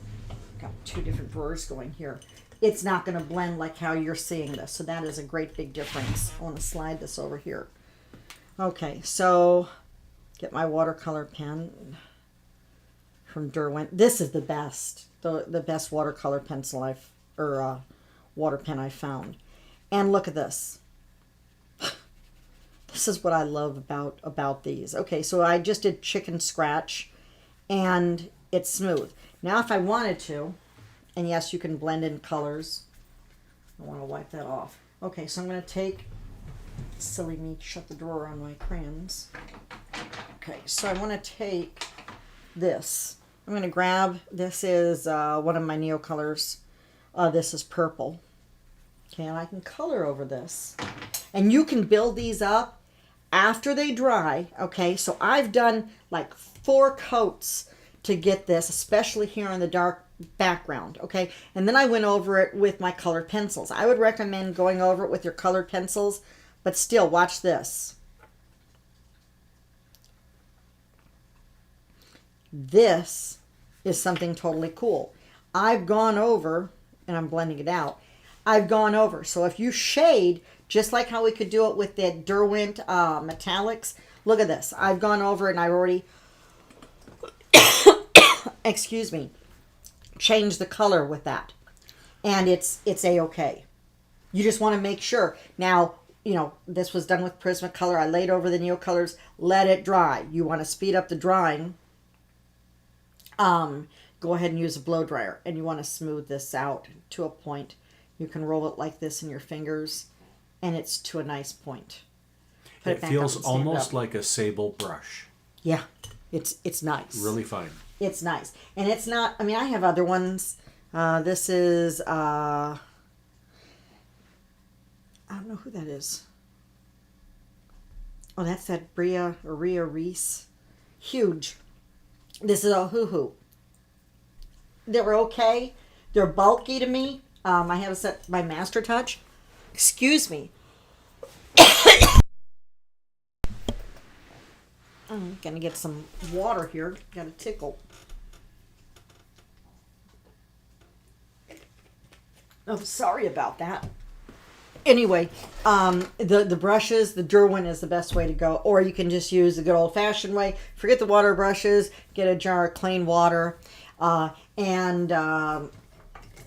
got two different drawers going here. It's not going to blend like how you're seeing this. So that is a great big difference. I want to slide this over here. Okay, so get my watercolor pen from Derwent. This is the best, the best watercolor pencil water pen I found. And look at this. This is what I love about these. Okay, so I just did chicken scratch, and it's smooth. Now, if I wanted to, and yes, you can blend in colors. I want to wipe that off. Okay, so I'm going to take, silly me, shut the drawer on my crayons. Okay, so I want to take this. I'm going to grab, this is one of my Neocolors. This is purple. Okay, and I can color over this. And you can build these up after they dry. Okay, so I've done like 4 coats to get this, especially here on the dark background. Okay, and then I went over it with my colored pencils. I would recommend going over it with your colored pencils, but still, watch this. This is something totally cool. I've gone over, and I'm blending it out, I've gone over. So if you shade, just like how we could do it with the Derwent metallics, look at this. I've gone over and I've already, excuse me, changed the color with that. And it's A-okay. You just want to make sure. Now, you know, this was done with Prismacolor. I laid over the Neocolors, let it dry. You want to speed up the drying. Go ahead and use a blow dryer, and you want to smooth this out to a point. You can roll it like this in your fingers, and it's to a nice point. Put it feels almost like a sable brush. Yeah, it's nice. Really fine. It's nice, and it's not. I mean, I have other ones. This is I don't know who that is. Oh, that's that Bria Reese. Huge. This is a hoo-hoo. They're okay. They're bulky to me. I have a set by Master Touch. Excuse me. I'm gonna get some water here. Got a tickle. Oh, sorry about that. Anyway, the brushes, the Derwent is the best way to go. Or you can just use the good old-fashioned way. Forget the water brushes. Get a jar of clean water. And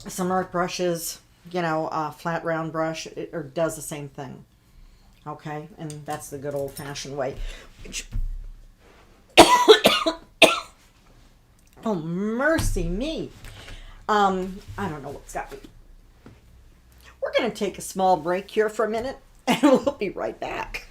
some art brushes, you know, flat round brush, it does the same thing. Okay, and that's the good old-fashioned way. Oh, mercy me. I don't know what's got me. We're going to take a small break here for a minute, and we'll be right back.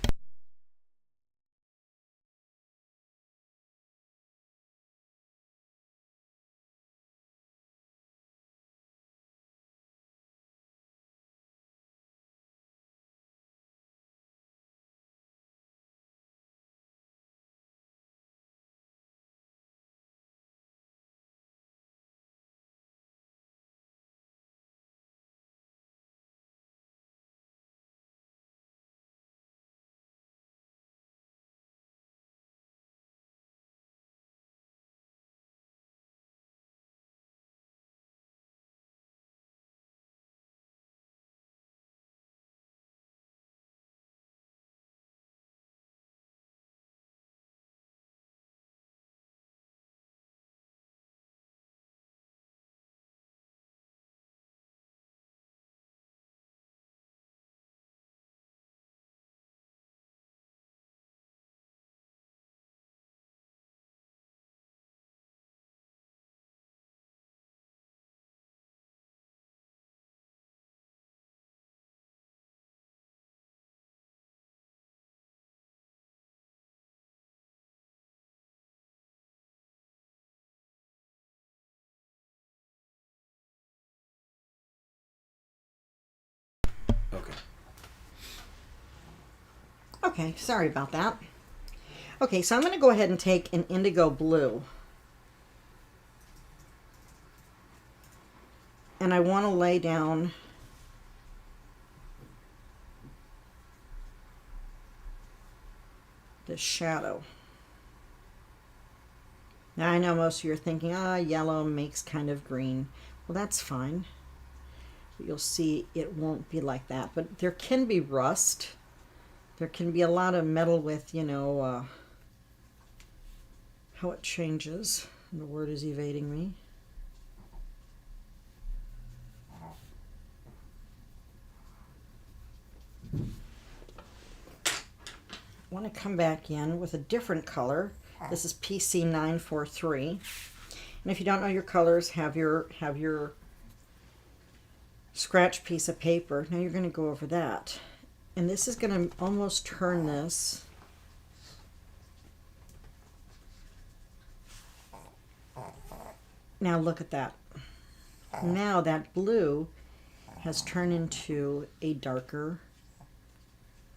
Okay, sorry about that. Okay, so I'm going to go ahead and take an indigo blue. And I want to lay down the shadow. Now I know most of you are thinking, yellow makes kind of green. Well, that's fine. But you'll see it won't be like that. But there can be rust. There can be a lot of metal with, how it changes. The word is evading me. I want to come back in with a different color. This is PC 943. And if you don't know your colors, have your scratch piece of paper. Now you're going to go over that. And this is going to almost turn this now look at that. Now that blue has turned into a darker,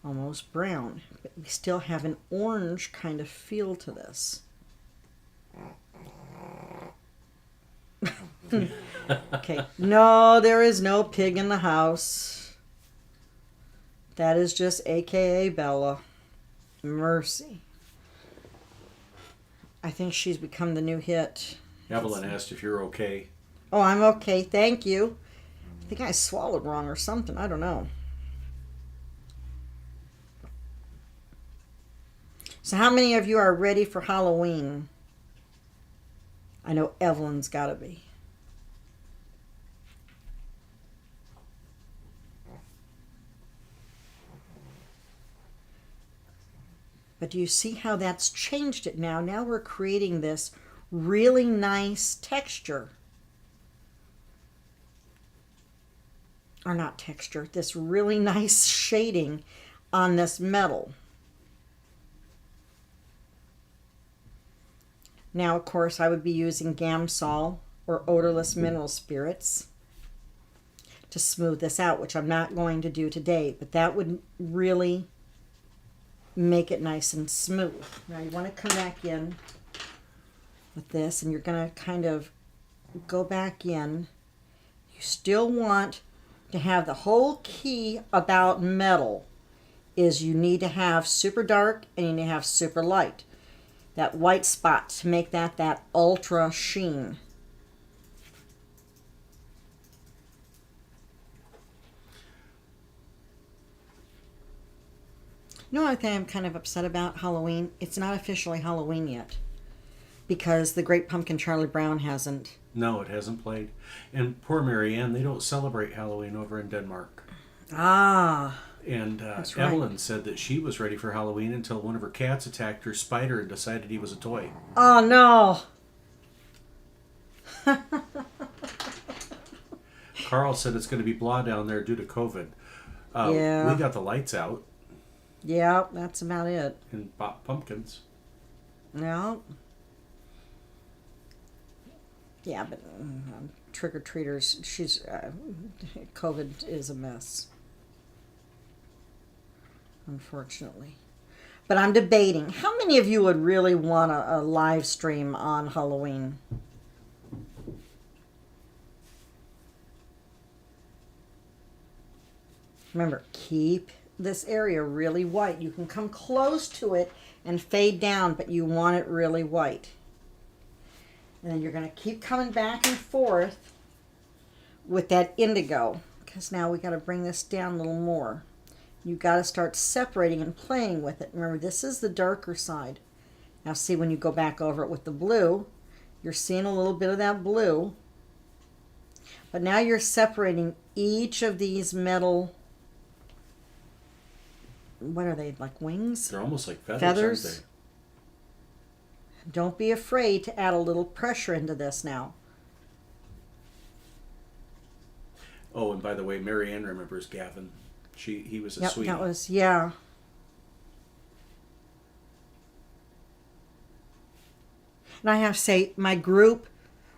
almost brown, but we still have an orange kind of feel to this. Okay, no, there is no pig in the house. That is just AKA Bella. Mercy. I think she's become the new hit. Evelyn asked if you're okay. Oh, I'm okay, thank you. I think I swallowed wrong or something, I don't know. So how many of you are ready for Halloween? I know Evelyn's got to be. But do you see how that's changed it now? Now we're creating this really nice texture. Or not texture, this really nice shading on this metal. Now, of course, I would be using Gamsol or odorless mineral spirits to smooth this out, which I'm not going to do today, but that would really make it nice and smooth. Now you want to come back in with this, and you're going to kind of go back in. You still want to have the whole key about metal is you need to have super dark and you need to have super light. That white spot to make that ultra sheen. You know one thing I'm kind of upset about Halloween? It's not officially Halloween yet. Because the Great Pumpkin Charlie Brown hasn't. No, it hasn't played. And poor Marianne, they don't celebrate Halloween over in Denmark. Ah. And That's right. Evelyn said that she was ready for Halloween until one of her cats attacked her spider and decided he was a toy. Oh, no. Carl said it's going to be blah down there due to COVID. Yeah. We got the lights out. Yeah, that's about it. And bought pumpkins. Yeah. Yeah, but trick-or-treaters, COVID is a mess. Unfortunately. But I'm debating. How many of you would really want a live stream on Halloween? Remember, keep this area really white. You can come close to it and fade down, but you want it really white. And then you're going to keep coming back and forth with that indigo. Because now we got to bring this down a little more. You got to start separating and playing with it. Remember, this is the darker side. Now see, when you go back over it with the blue, you're seeing a little bit of that blue. But now you're separating each of these metal, what are they, like wings? They're almost like feathers, Feathers. aren't they? Don't be afraid to add a little pressure into this now. Oh, and by the way, Marianne remembers Gavin. He was a sweetie. That was, yeah. And I have to say, my group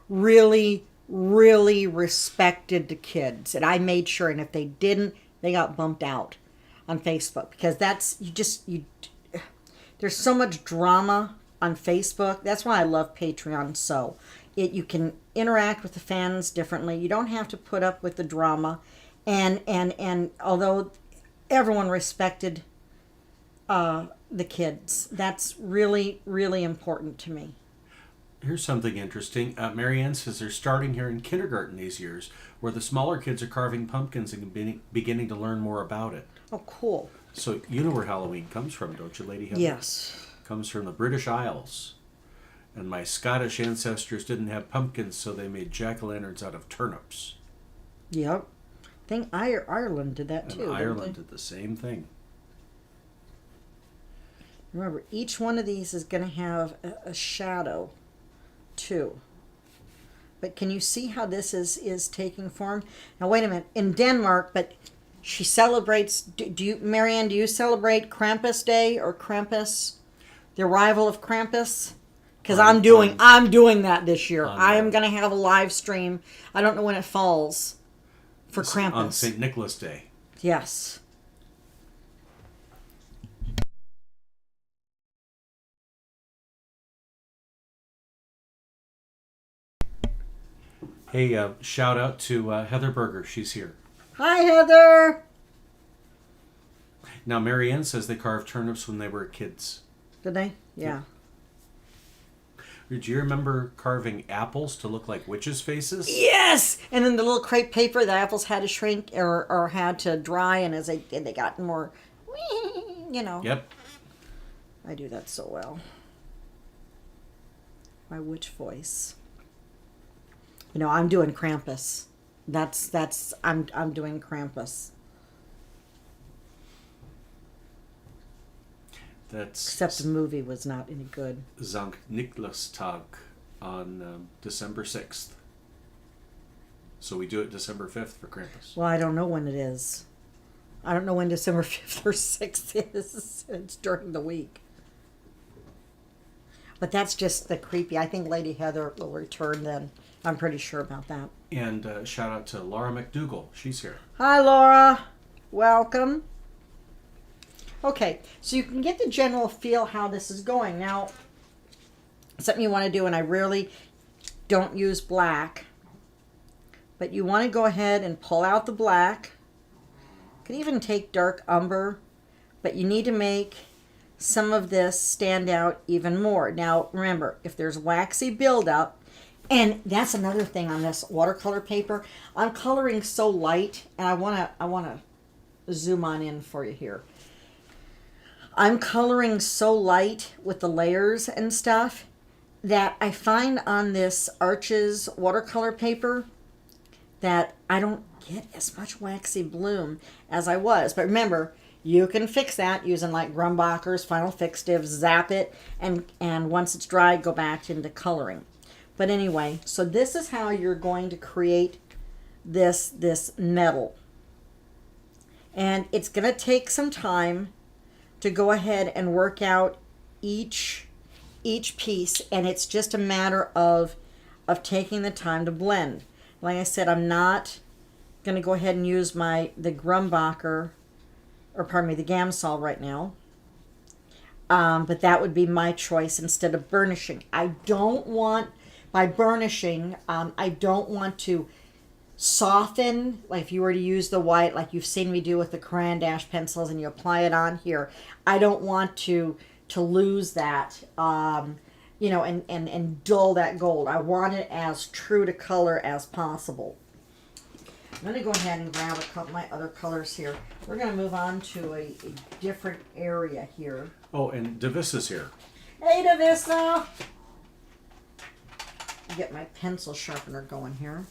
really, really respected the kids. And I made sure, and if they didn't, they got bumped out. on Facebook, because that's, there's so much drama on Facebook. That's why I love Patreon. So you can interact with the fans differently. You don't have to put up with the drama. And although everyone respected the kids, that's really, really important to me. Here's something interesting. Marianne says they're starting here in kindergarten these years, where the smaller kids are carving pumpkins and beginning to learn more about it. Oh, cool. So you know where Halloween comes from, don't you, Lady Heather? Yes. Comes from the British Isles. And my Scottish ancestors didn't have pumpkins, so they made jack-o'-lanterns out of turnips. Yep. I think Ireland did that too. And Ireland did the same thing. Remember, each one of these is going to have a shadow too. But can you see how this is taking form? Now wait a minute. In Denmark, but she celebrates, do you, Marianne, do you celebrate Krampus Day or Krampus? The arrival of Krampus? Because I'm doing that this year. I am going to have a live stream. I don't know when it falls for Krampus. On St. Nicholas Day. Yes. Hey, shout out to Heather Berger. She's here. Hi, Heather. Now, Marianne says they carved turnips when they were kids. Did they? Yeah. Do you remember carving apples to look like witches' faces? Yes! And then the little crepe paper, the apples had to shrink or had to dry, and as they did, they got more, Yep. I do that so well. My witch voice. I'm doing Krampus. I'm doing Krampus. Except the movie was not any good. Sankt Niklastag on December 6th. So we do it December 5th for Krampus. Well, I don't know when it is. I don't know when December 5th or 6th is. It's during the week. But that's just the creepy. I think Lady Heather will return then. I'm pretty sure about that. And shout out to Laura McDougall. She's here. Hi, Laura. Welcome. Okay, so you can get the general feel how this is going. Now, something you want to do, and I really don't use black, but you want to go ahead and pull out the black. You can even take dark umber, but you need to make some of this stand out even more. Now, remember, if there's waxy buildup, and that's another thing on this watercolor paper, I'm coloring so light, and I want to zoom on in for you here. I'm coloring so light with the layers and stuff that I find on this Arches watercolor paper that I don't get as much waxy bloom as I was. But remember, you can fix that using like Grumbacher's Final Fixative, zap it, and once it's dry, go back into coloring. But anyway, so this is how you're going to create this metal. And it's going to take some time to go ahead and work out each piece, and it's just a matter of taking the time to blend. Like I said, I'm not going to go ahead and use the Grumbacher, or pardon me, the Gamsol right now. But that would be my choice instead of burnishing. By burnishing, I don't want to soften, like if you were to use the white like you've seen me do with the Crayon Dash pencils and you apply it on here, I don't want to lose that and dull that gold. I want it as true to color as possible. I'm going to go ahead and grab a couple of my other colors here. We're going to move on to a different area here. Oh, and Davissa's here. Hey, Davissa! Get my pencil sharpener going here.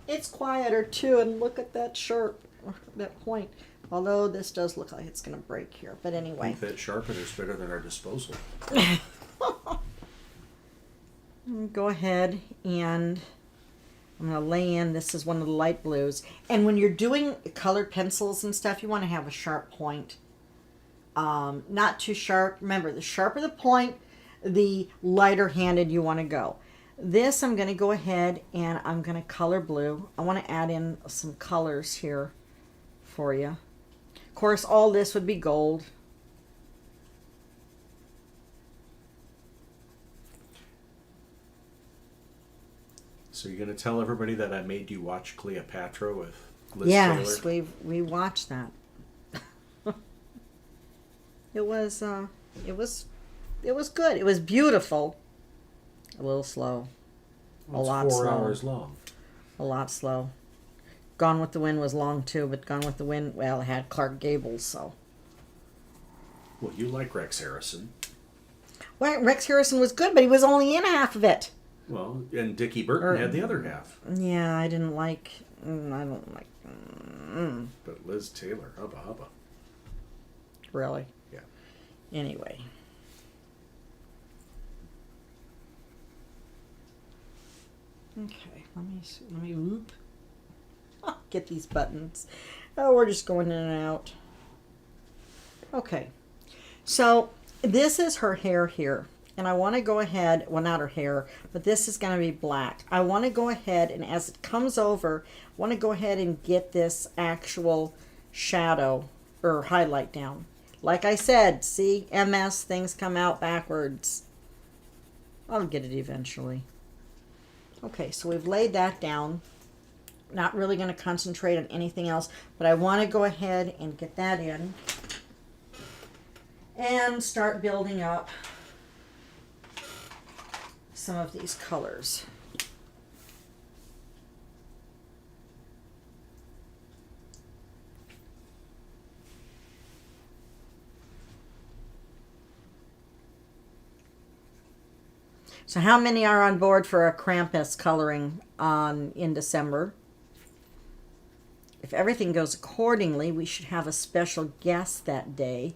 It's quieter too, and look at that sharp, that point. Although this does look like it's going to break here, but anyway. I think that sharpener is better than our disposal. Go ahead and I'm going to lay in. This is one of the light blues. And when you're doing colored pencils and stuff, you want to have a sharp point. Not too sharp. Remember, the sharper the point, the lighter handed you want to go. This I'm going to go ahead and I'm going to color blue. I want to add in some colors here for you. Of course, all this would be gold. So you're going to tell everybody that I made you watch Cleopatra with Liz Yes, Taylor? we watched that. It was good. It was beautiful. A little slow. Well, it's a lot 4 slow. hours long. A lot slow. Gone with the Wind was long too, but Gone with the Wind, well, it had Clark Gable, so. Well, you like Rex Harrison. Well, Rex Harrison was good, but he was only in half of it. Well, and Dickie Burton had the other half. Yeah, I don't like. But Liz Taylor, hubba hubba. Really? Yeah. Anyway. Okay, let me whoop. Get these buttons. Oh, we're just going in and out. Okay. So this is her hair here. And I want to go ahead, well, not her hair, but this is going to be black. I want to go ahead, and as it comes over, I want to go ahead and get this actual shadow or highlight down. Like I said, see, MS, things come out backwards. I'll get it eventually. Okay, so we've laid that down. Not really going to concentrate on anything else, but I want to go ahead and get that in and start building up some of these colors. So how many are on board for a Krampus coloring in December? If everything goes accordingly, we should have a special guest that day.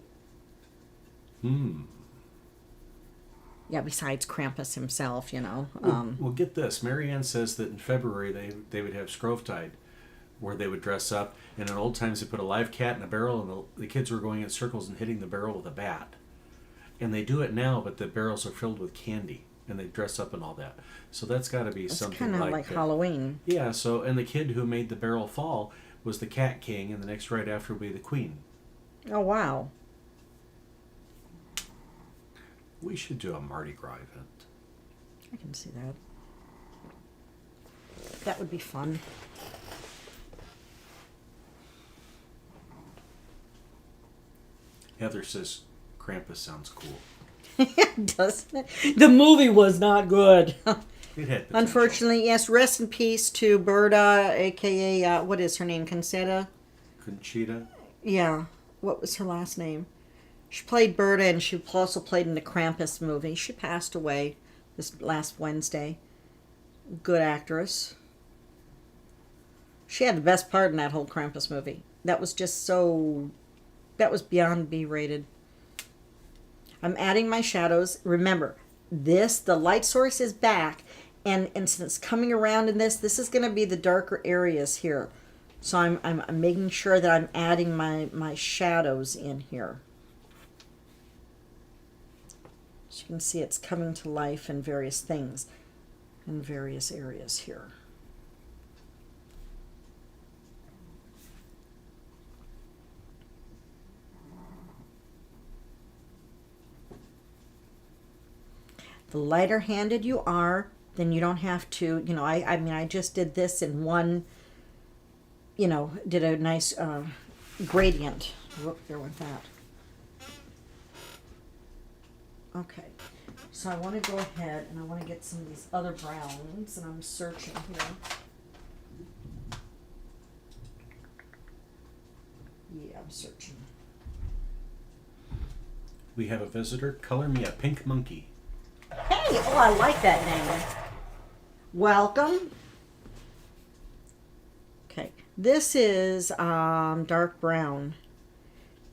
Yeah, besides Krampus himself, you know. Well, get this. Marianne says that in February they would have Scrovetide, where they would dress up. And in old times, they put a live cat in a barrel, and the kids were going in circles and hitting the barrel with a bat. And they do it now, but the barrels are filled with candy, and they dress up and all that. So that's got to be It's something kind of like Halloween. Yeah. So, and the kid who made the barrel fall was the Cat King, and the next right after would be the Queen. Oh, wow. We should do a Mardi Gras event. I can see that. That would be fun. Heather says Krampus sounds cool. Doesn't it? The movie was not good. It had potential. Unfortunately, yes. Rest in peace to Berta, a.k.a. What is her name? Conchita? Conchita? Yeah. What was her last name? She played Berta, and she also played in the Krampus movie. She passed away this last Wednesday. Good actress. She had the best part in that whole Krampus movie. That was just so... That was beyond B-rated. I'm adding my shadows. Remember, the light source is back, and since it's coming around in this is going to be the darker areas here. So I'm making sure that I'm adding my shadows in here. As you can see, it's coming to life in various things in various areas here. The lighter handed you are, then you don't have to, you know, I mean, I just did this in one, you know, did a nice gradient. Whoop, there went that. Okay, so I want to go ahead and I want to get some of these other browns, and I'm searching here. Yeah, I'm searching. We have a visitor. Color me a pink monkey. Hey, oh, I like that name. Welcome. Okay, this is dark brown,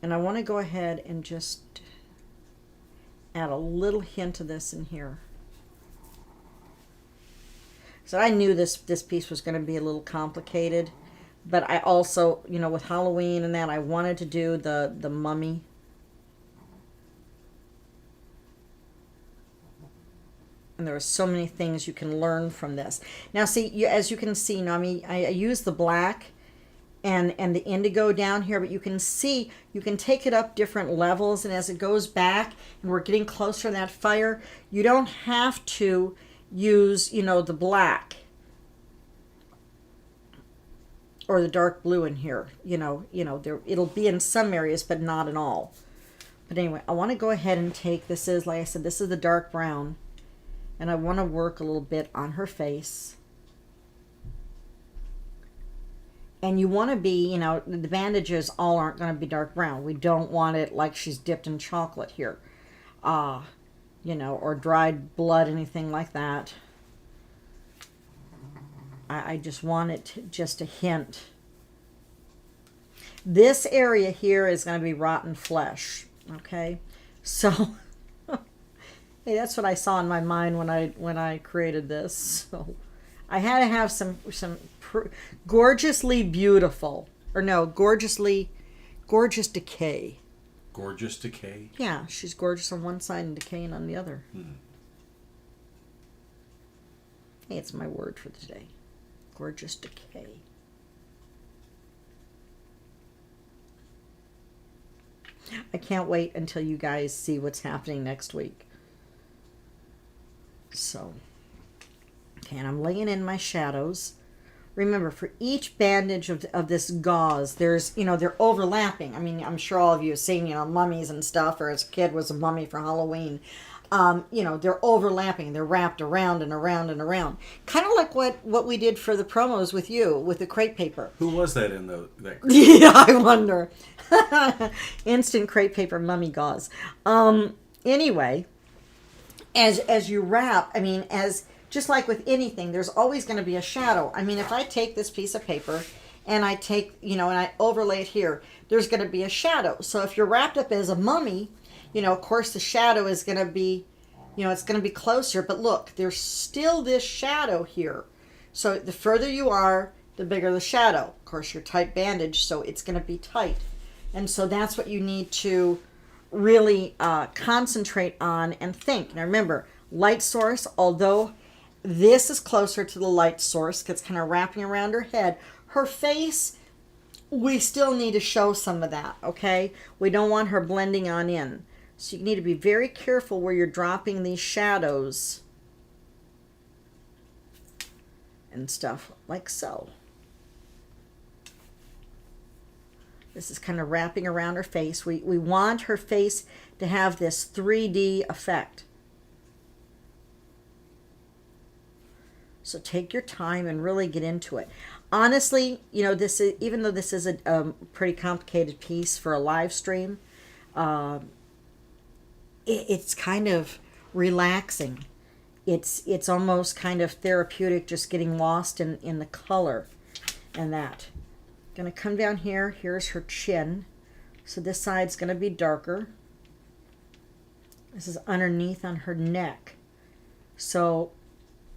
and I want to go ahead and just add a little hint of this in here. So I knew this piece was going to be a little complicated, but I also, you know, with Halloween and that, I wanted to do the mummy. And there are so many things you can learn from this. Now, see, as you can see, now, I use the black and the indigo down here, but you can see, you can take it up different levels, and as it goes back, and we're getting closer to that fire, you don't have to use, the black or the dark blue in here. It'll be in some areas, but not in all. But anyway, I want to go ahead and take, this is, like I said, this is the dark brown, and I want to work a little bit on her face. And you want to be, the bandages all aren't going to be dark brown. We don't want it like she's dipped in chocolate here. Or dried blood, anything like that. I just want it just a hint. This area here is going to be rotten flesh. Okay, so hey, that's what I saw in my mind when I created this. So I had to have some gorgeously beautiful, or no, gorgeous decay. Gorgeous decay. Yeah, she's gorgeous on one side and decaying on the other. Hey, it's my word for today. Gorgeous decay. I can't wait until you guys see what's happening next week. So, okay, and I'm laying in my shadows. Remember, for each bandage of this gauze, there's, they're overlapping. I mean, I'm sure all of you have seen, mummies and stuff, or as a kid was a mummy for Halloween. They're overlapping. They're wrapped around and around and around. Kind of like what we did for the promos with you, with the crepe paper. Who was that in that crepe? Yeah, I wonder. Instant crepe paper mummy gauze. Anyway, as you wrap, just like with anything, there's always going to be a shadow. If I take this piece of paper and I take, and I overlay it here, there's going to be a shadow. So if you're wrapped up as a mummy, of course the shadow is going to be, it's going to be closer. But look, there's still this shadow here. So the further you are, the bigger the shadow. Of course, you're tight bandaged, so it's going to be tight. And so that's what you need to really concentrate on and think. Now remember, light source, although this is closer to the light source, because it's kind of wrapping around her head. Her face, we still need to show some of that, okay? We don't want her blending on in. So you need to be very careful where you're dropping these shadows and stuff, like so. This is kind of wrapping around her face. We want her face to have this 3D effect. So take your time and really get into it. Honestly, this is, even though this is a pretty complicated piece for a live stream, it's kind of relaxing. It's almost kind of therapeutic, just getting lost in the color and that. Going to come down here. Here's her chin. So this side's going to be darker. This is underneath on her neck. So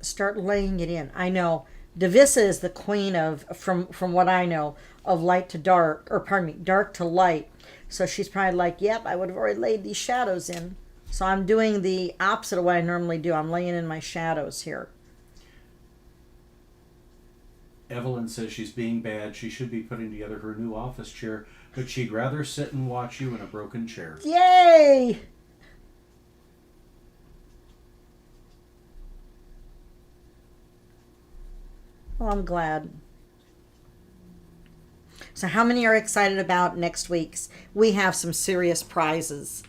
start laying it in. I know Davissa is the queen of, from what I know, of light to dark, or pardon me, dark to light. So she's probably like, yep, I would have already laid these shadows in. So I'm doing the opposite of what I normally do. I'm laying in my shadows here. Evelyn says she's being bad. She should be putting together her new office chair, but she'd rather sit and watch you in a broken chair. Yay! Well, I'm glad. So how many are excited about next week's? We have some serious prizes.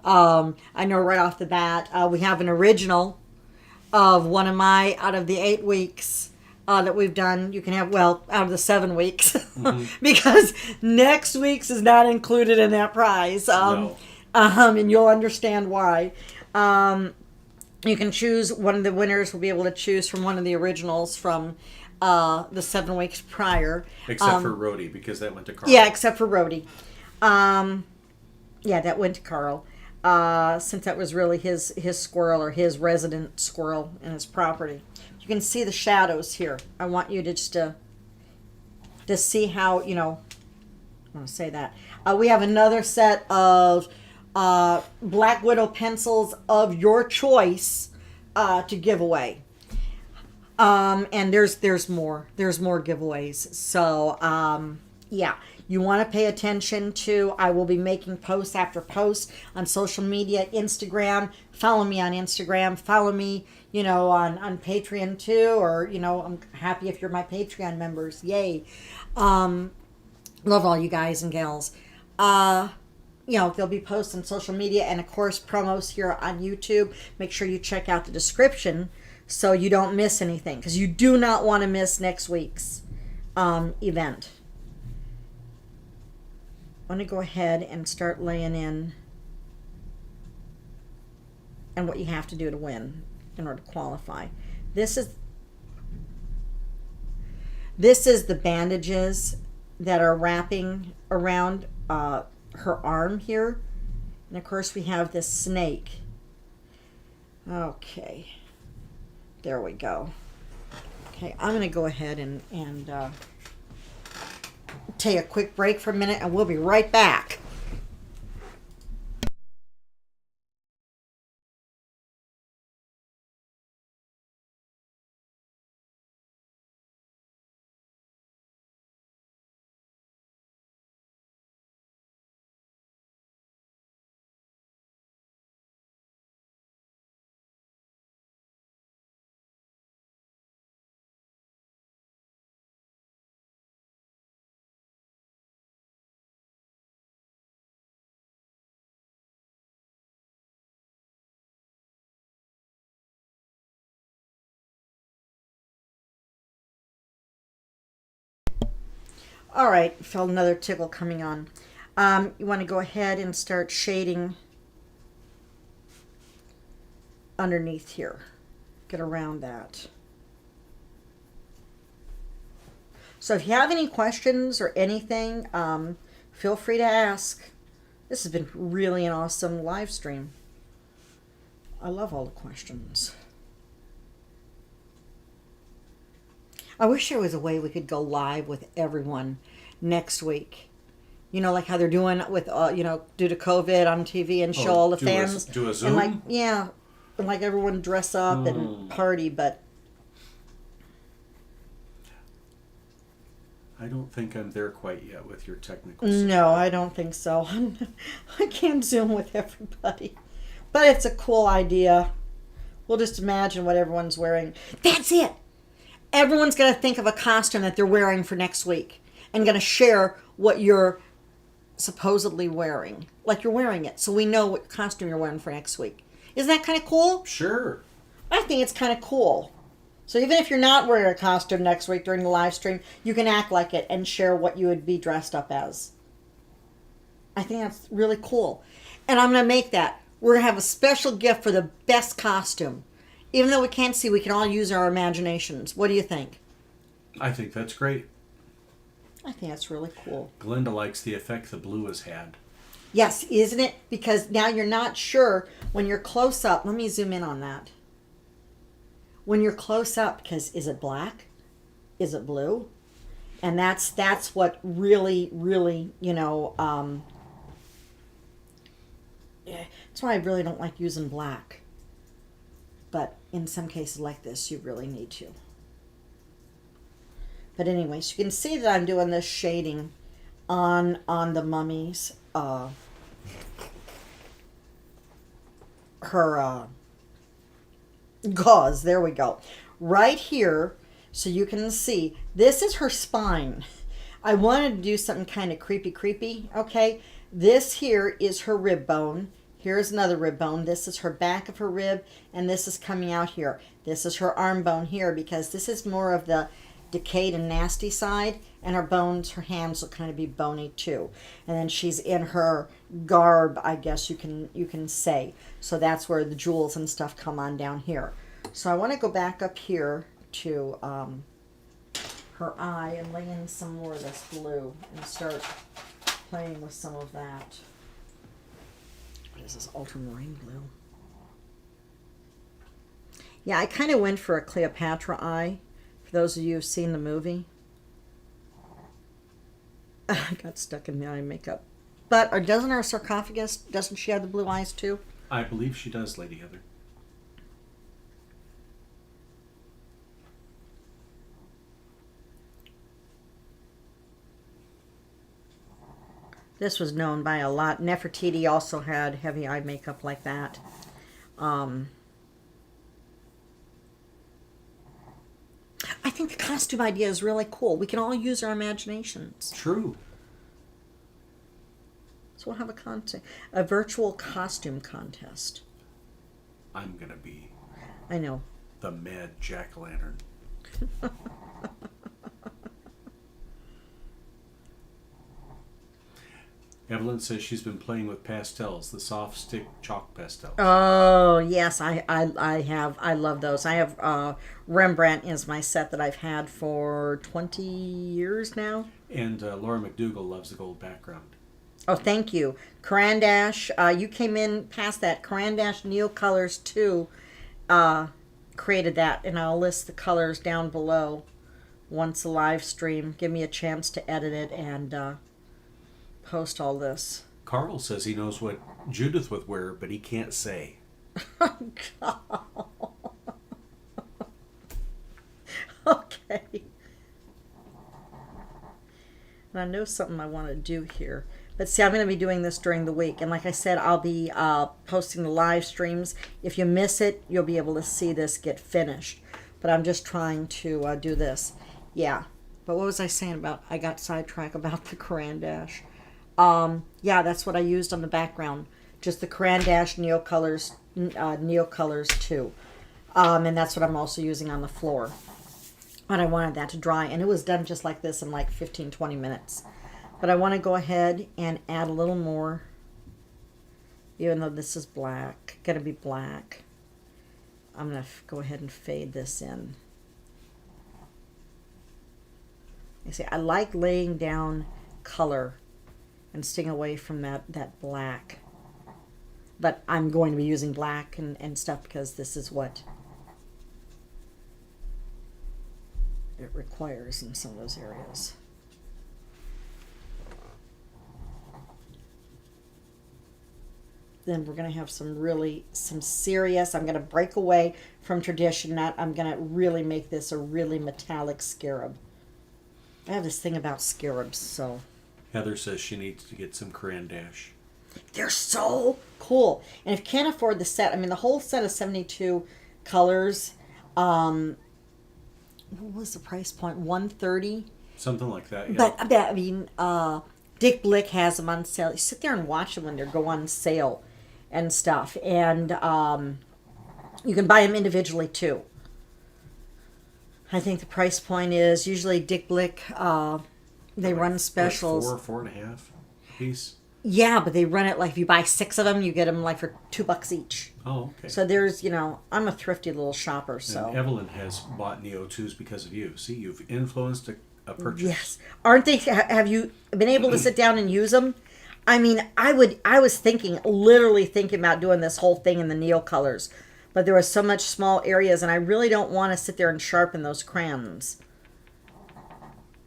I know right off the bat, we have an original of one of my, out of the 8 weeks that we've done. You can have, well, out of the 7 weeks, mm-hmm. because next week's is not included in that prize. No. And you'll understand why. You can choose, one of the winners will be able to choose from one of the originals from the 7 weeks prior. Except for Rhodey, because that went to Carl. Yeah, except for Rhodey. Yeah, that went to Carl. Since that was really his squirrel, or his resident squirrel in his property. You can see the shadows here. I want you to just to see how, I want to say that. We have another set of Black Widow pencils of your choice to give away. And there's more giveaways. So yeah, you want to pay attention to. I will be making posts after posts on social media, Instagram. Follow me on Instagram. Follow me, on Patreon too. Or I'm happy if you're my Patreon members. Yay! Love all you guys and gals. There'll be posts on social media and of course promos here on YouTube. Make sure you check out the description so you don't miss anything, because you do not want to miss next week's event. I want to go ahead and start laying in and what you have to do to win in order to qualify. This is the bandages that are wrapping around her arm here. And of course we have this snake. Okay. There we go. Okay, I'm going to go ahead and take a quick break for a minute, and we'll be right back. All right, felt another tickle coming on. You want to go ahead and start shading underneath here. Get around that. So if you have any questions or anything, feel free to ask. This has been really an awesome live stream. I love all the questions. I wish there was a way we could go live with everyone next week. Like how they're doing with, due to COVID on TV and show all the fans. Do a Zoom? And everyone dress up and party, but I don't think I'm there quite yet with your technical support. No, I don't think so. I can't Zoom with everybody. But it's a cool idea. We'll just imagine what everyone's wearing. That's it! Everyone's going to think of a costume that they're wearing for next week and going to share what you're supposedly wearing. Like you're wearing it, so we know what costume you're wearing for next week. Isn't that kind of cool? Sure. I think it's kind of cool. So even if you're not wearing a costume next week during the live stream, you can act like it and share what you would be dressed up as. I think that's really cool. And I'm going to make that. We're going to have a special gift for the best costume. Even though we can't see, we can all use our imaginations. What do you think? I think that's great. I think that's really cool. Glenda likes the effect the blue has had. Yes, isn't it? Because now you're not sure when you're close up. Let me zoom in on that. When you're close up, because is it black? Is it blue? And that's what really, really, that's why I really don't like using black. But in some cases like this, you really need to. But anyways, you can see that I'm doing this shading on the mummy's, her gauze. There we go. Right here, so you can see, this is her spine. I wanted to do something kind of creepy, okay? This here is her rib bone. Here's another rib bone. This is her back of her rib, and this is coming out here. This is her arm bone here, because this is more of the decayed and nasty side, and her bones, her hands will kind of be bony too. And then she's in her garb, I guess you can say. So that's where the jewels and stuff come on down here. So I want to go back up here to her eye and lay in some more of this blue and start playing with some of that. What is this, ultramarine blue? Yeah, I kind of went for a Cleopatra eye, for those of you who've seen the movie. I got stuck in the eye makeup. But doesn't our sarcophagus, doesn't she have the blue eyes too? I believe she does, Lady Heather. This was known by a lot. Nefertiti also had heavy eye makeup like that. I think the costume idea is really cool. We can all use our imaginations. True. So we'll have a virtual costume contest. I'm going to be I know. the mad jack-o'-lantern. Evelyn says she's been playing with pastels, the soft stick chalk pastels. Oh, yes, I have. I love those. I have Rembrandt is my set that I've had for 20 years now. And Laura McDougall loves the gold background. Oh, thank you. Carandash, you came in past that. Carandash Neil Colors 2 created that, and I'll list the colors down below once a live stream. Give me a chance to edit it and post all this. Carl says he knows what Judith would wear, but he can't say. Okay. And I know something I want to do here. But see, I'm going to be doing this during the week. And like I said, I'll be posting the live streams. If you miss it, you'll be able to see this get finished. But I'm just trying to do this. Yeah. But what was I saying about? I got sidetracked about the Carandash. Yeah, that's what I used on the background. Just the Carandash Neil Colors 2. And that's what I'm also using on the floor. But I wanted that to dry. And it was done just like this in like 15, 20 minutes. But I want to go ahead and add a little more. Even though this is black. Going to be black. I'm going to go ahead and fade this in. You see, I like laying down color and staying away from that black. But I'm going to be using black and stuff because this is what it requires in some of those areas. Then we're going to have some serious, I'm going to break away from tradition. I'm going to really make this a really metallic scarab. I have this thing about scarabs, so. Heather says she needs to get some Carandash. They're so cool. And if you can't afford the set, I mean, the whole set of 72 colors, what was the price point? $130? Something like that, yeah. But, I mean, Dick Blick has them on sale. You sit there and watch them when they go on sale and stuff. And you can buy them individually, too. I think the price point is usually Dick Blick, they run specials. Like $4.50 piece? Yeah, but they run it like if you buy 6 of them, you get them like for $2 each. Oh, okay. So there's, I'm a thrifty little shopper, so. And Evelyn has bought Neo 2s because of you. See, you've influenced a purchase. Yes. Aren't they, have you been able to sit down and use them? I mean, I was literally thinking about doing this whole thing in the Neo colors. But there were so much small areas, and I really don't want to sit there and sharpen those crayons.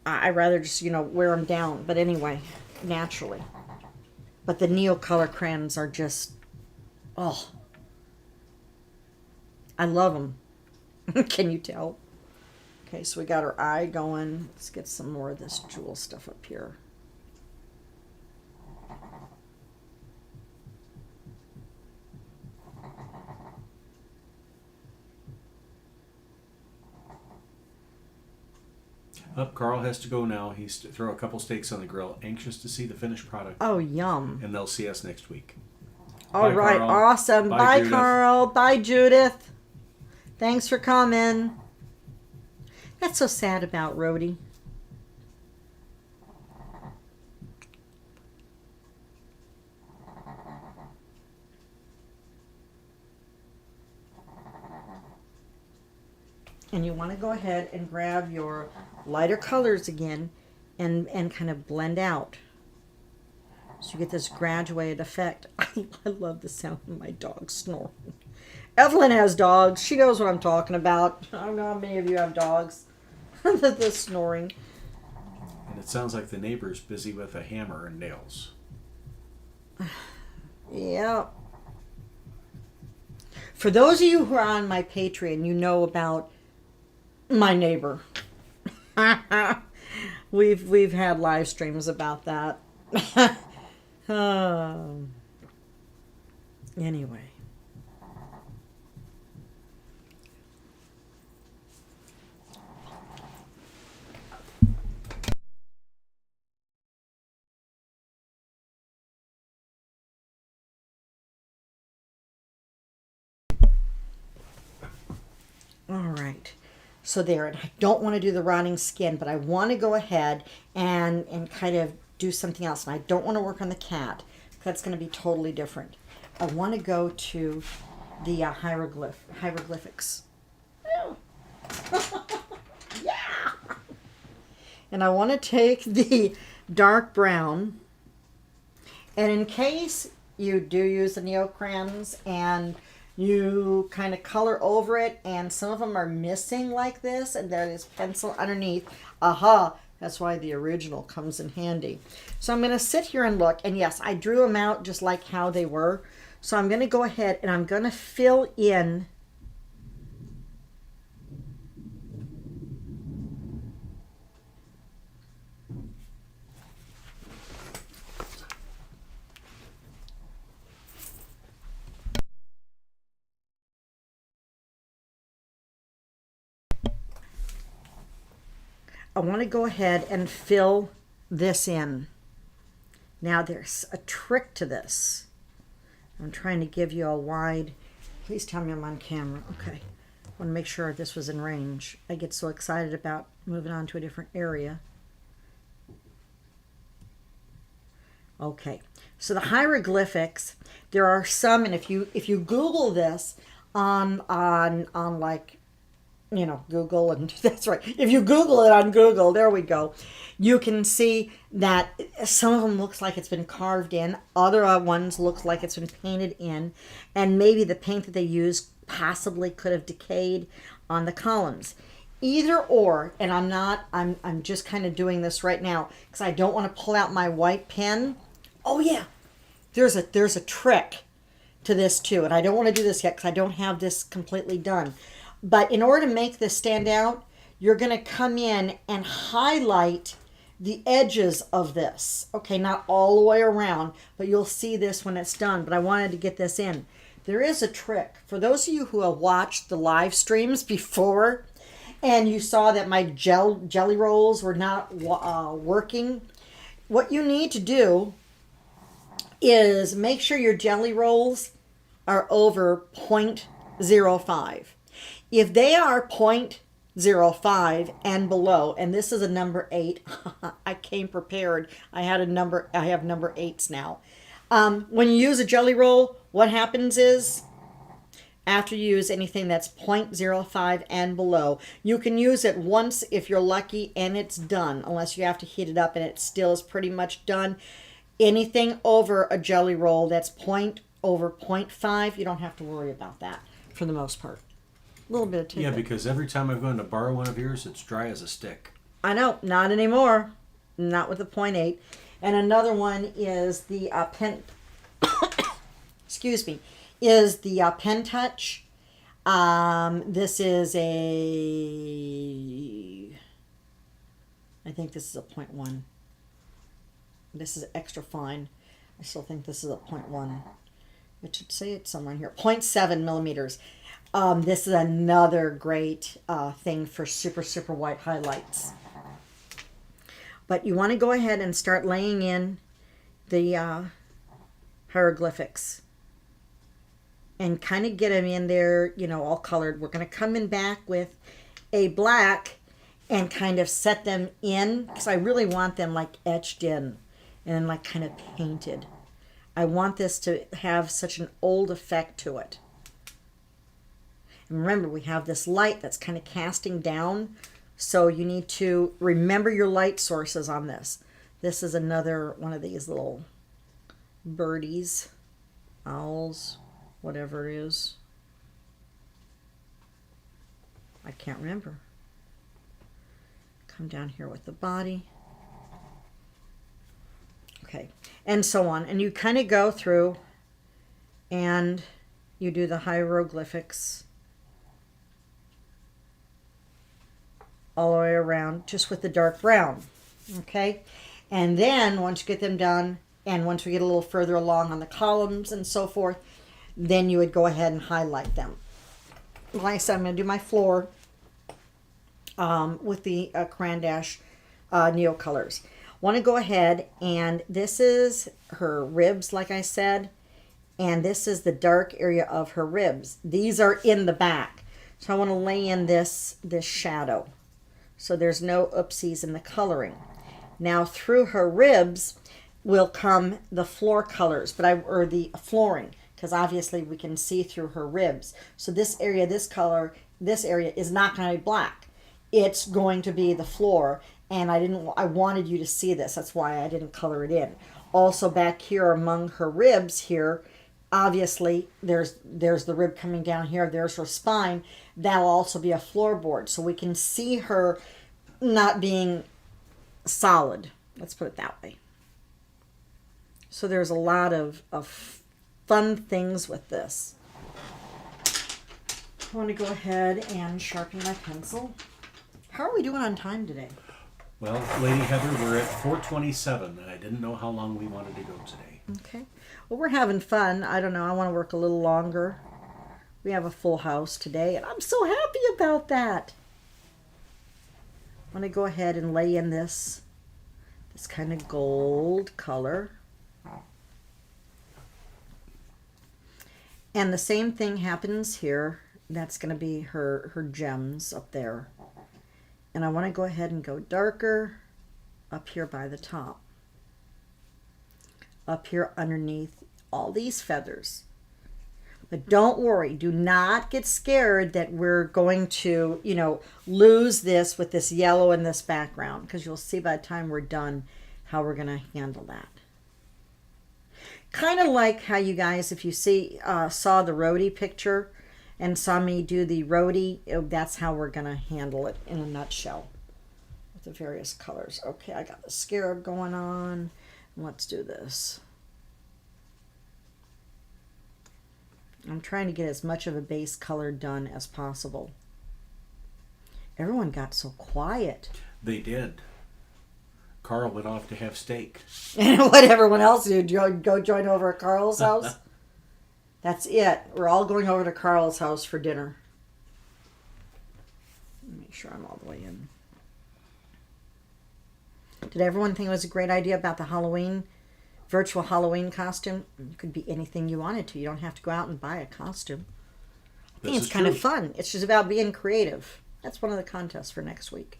I'd rather just, wear them down. But anyway, naturally. But the Neo color crayons are just, oh. I love them. Can you tell? Okay, so we got our eye going. Let's get some more of this jewel stuff up here. Up, Carl has to go now. He's to throw a couple steaks on the grill. Anxious to see the finished product. Oh, yum. And they'll see us next week. All right, Carl. awesome. Bye, Carl. Bye, Judith. Thanks for coming. That's so sad about Rhodey. And you want to go ahead and grab your lighter colors again and kind of blend out. So you get this graduated effect. I love the sound of my dog snoring. Evelyn has dogs. She knows what I'm talking about. I don't know how many of you have dogs. The snoring. And it sounds like the neighbor's busy with a hammer and nails. Yeah. For those of you who are on my Patreon, you know about my neighbor. We've had live streams about that. Anyway. All right. So there, and I don't want to do the rotting skin, but I want to go ahead and kind of do something else. And I don't want to work on the cat. That's going to be totally different. I want to go to the hieroglyphics. Yeah! And I want to take the dark brown. And in case you do use the neocrayons and you kind of color over it and some of them are missing like this and there is pencil underneath, aha, that's why the original comes in handy. So I'm going to sit here and look, and yes, I drew them out just like how they were. So I'm going to go ahead and I'm going to fill in I want to go ahead and fill this in. Now there's a trick to this. I'm trying to give you a wide, please tell me I'm on camera. Okay. I want to make sure this was in range. I get so excited about moving on to a different area. Okay. So the hieroglyphics, there are some, and if you Google this on like, you know, Google, and that's right. If you Google it on Google, there we go. You can see that some of them looks like it's been carved in. Other ones looks like it's been painted in. And maybe the paint that they used possibly could have decayed on the columns. Either or, and I'm just kind of doing this right now because I don't want to pull out my white pen. Oh yeah, there's a trick to this too. And I don't want to do this yet because I don't have this completely done. But in order to make this stand out, you're going to come in and highlight the edges of this. Okay, not all the way around, but you'll see this when it's done. But I wanted to get this in. There is a trick. For those of you who have watched the live streams before, and you saw that my jelly rolls were not working, what you need to do is make sure your jelly rolls are over 0.05. If they are 0.05 and below, and this is a number 8, I came prepared. I have number 8s now. When you use a jelly roll, what happens is, after you use anything that's 0.05 and below, you can use it once if you're lucky and it's done, unless you have to heat it up and it still is pretty much done. Anything over a jelly roll that's over 0.5, you don't have to worry about that for the most part. A little bit of tidbit. Yeah, because every time I've gone to borrow one of yours, it's dry as a stick. I know, not anymore. Not with the 0.8. And another one is the pen. Excuse me. Is the Pen Touch. This is I think this is a 0.1. This is extra fine. I still think this is a 0.1. It should say it somewhere in here. 0.7 millimeters. This is another great thing for super, super white highlights. But you want to go ahead and start laying in the hieroglyphics. And kind of get them in there, you know, all colored. We're going to come in back with a black and kind of set them in. Because I really want them like etched in and like kind of painted. I want this to have such an old effect to it. And remember, we have this light that's kind of casting down, so you need to remember your light sources on this. This is another one of these little birdies, owls, whatever it is. I can't remember. Come down here with the body. Okay, and so on. And you kind of go through and you do the hieroglyphics all the way around, just with the dark brown. Okay, and then once you get them done, And once we get a little further along on the columns and so forth, then you would go ahead and highlight them. Like I said, I'm going to do my floor with the Crayon Dash Neo Colors. Want to go ahead, and this is her ribs, like I said, and this is the dark area of her ribs. These are in the back, so I want to lay in this shadow, so there's no oopsies in the coloring. Now through her ribs will come the floor colors, or the flooring, because obviously we can see through her ribs. So this area, this color, this area is not going to be black. It's going to be the floor, and I wanted you to see this. That's why I didn't color it in. Also back here among her ribs here, obviously there's the rib coming down here. There's her spine. That'll also be a floorboard, so we can see her not being solid. Let's put it that way. So there's a lot of fun things with this. I want to go ahead and sharpen my pencil. How are we doing on time today? Well, Lady Heather, we're at 4:27, and I didn't know how long we wanted to go today. Okay. Well, we're having fun. I don't know. I want to work a little longer. We have a full house today, and I'm so happy about that. I'm going to go ahead and lay in this kind of gold color. And the same thing happens here. That's going to be her gems up there. And I want to go ahead and go darker up here by the top. Up here underneath all these feathers. But don't worry, do not get scared that we're going to, lose this with this yellow in this background, because you'll see by the time we're done how we're going to handle that. Kind of like how you guys, if you saw the roadie picture and saw me do the roadie, that's how we're going to handle it in a nutshell with the various colors. Okay, I got the scarab going on. Let's do this. I'm trying to get as much of a base color done as possible. Everyone got so quiet. They did. Carl went off to have steak. And what everyone else did, go join over at Carl's house? That's it. We're all going over to Carl's house for dinner. Make sure I'm all the way in. Did everyone think it was a great idea about the virtual Halloween costume? It could be anything you wanted to. You don't have to go out and buy a costume. I think it's kind of fun. It's just about being creative. That's one of the contests for next week.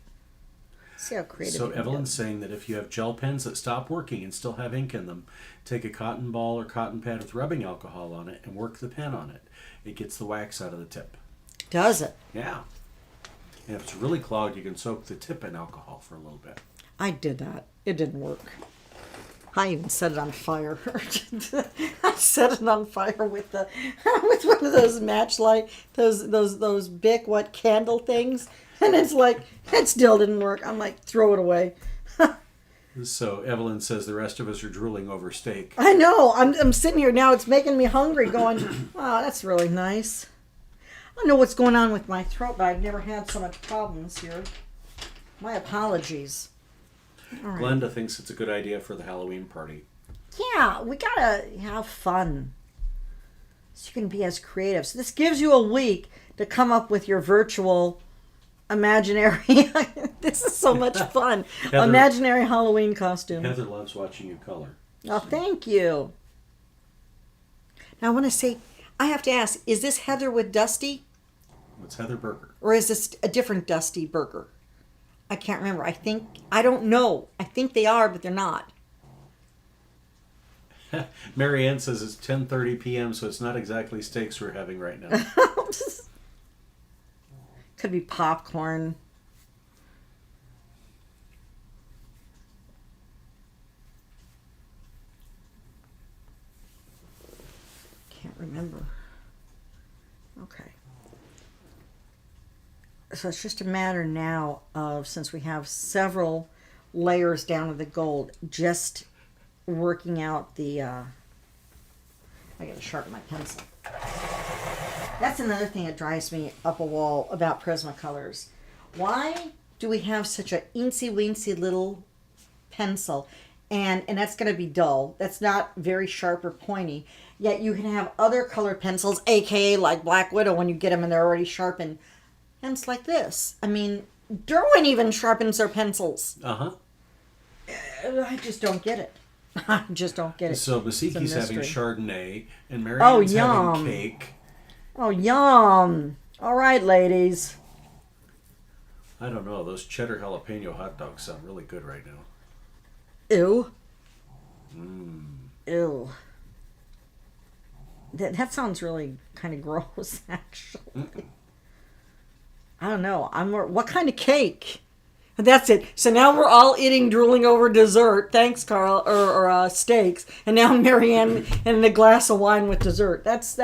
See how creative. So Evelyn's saying that if you have gel pens that stop working and still have ink in them, take a cotton ball or cotton pad with rubbing alcohol on it and work the pen on it. It gets the wax out of the tip. Does it? Yeah. And if it's really clogged, you can soak the tip in alcohol for a little bit. I did that. It didn't work. I even set it on fire. I set it on fire with one of those matchlight, those Bic candle things, and it still didn't work. I'm like, throw it away. So Evelyn says the rest of us are drooling over steak. I know. I'm sitting here now. It's making me hungry. Going, oh, that's really nice. I don't know what's going on with my throat, but I've never had so much problems here. My apologies. Right. Glenda thinks it's a good idea for the Halloween party. Yeah, we gotta have fun. So you can be as creative. So this gives you a week to come up with your virtual imaginary. This is so much fun. Heather, imaginary Halloween costume. Heather loves watching you color. Oh, thank you. Now I want to say, I have to ask, is this Heather with Dusty? It's Heather Burger. Or is this a different Dusty Burger? I can't remember. I don't know. I think they are, but they're not. Mary Ann says it's 10:30 p.m., so it's not exactly steaks we're having right now. Could be popcorn. Can't remember. Okay. So it's just a matter now of, since we have several layers down of the gold, just working out the, I gotta sharpen my pencil. That's another thing that drives me up a wall about Prismacolors. Why do we have such a eensy weensy little pencil and that's going to be dull. That's not very sharp or pointy. Yet you can have other colored pencils, aka like Black Widow, when you get them and they're already sharpened. Hence like this. I mean, Derwin even sharpens their pencils. Uh-huh. I just don't get it. I just don't get it. So Basiki's having Chardonnay, and Marianne's having cake. Oh, yum. All right, ladies. I don't know. Those cheddar jalapeno hot dogs sound really good right now. Ew. Ew. That sounds really kind of gross, actually. I don't know. What kind of cake? That's it. So now we're all eating, drooling over dessert. Thanks, Carl, or steaks. And now Marianne and a glass of wine with dessert. That's.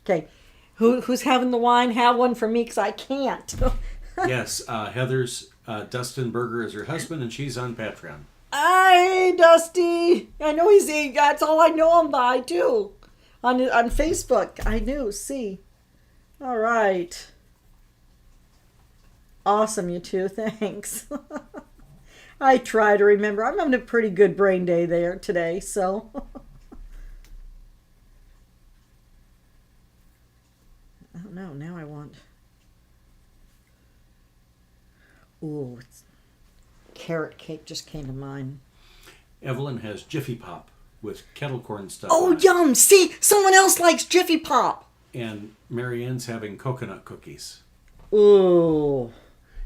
Okay, who's having the wine? Have one for me, because I can't. Yes, Heather's Dustin Berger is her husband, and she's on Patreon. Hi, Dusty. I know that's all I know him by, too. On Facebook. I do, see. All right. Awesome, you two. Thanks. I try to remember. I'm having a pretty good brain day there today, so. I don't know. Now I want. Ooh, carrot cake just came to mind. Evelyn has Jiffy Pop with kettle corn stuff. Oh, yum! See, someone else likes Jiffy Pop. And Marianne's having coconut cookies. Ooh.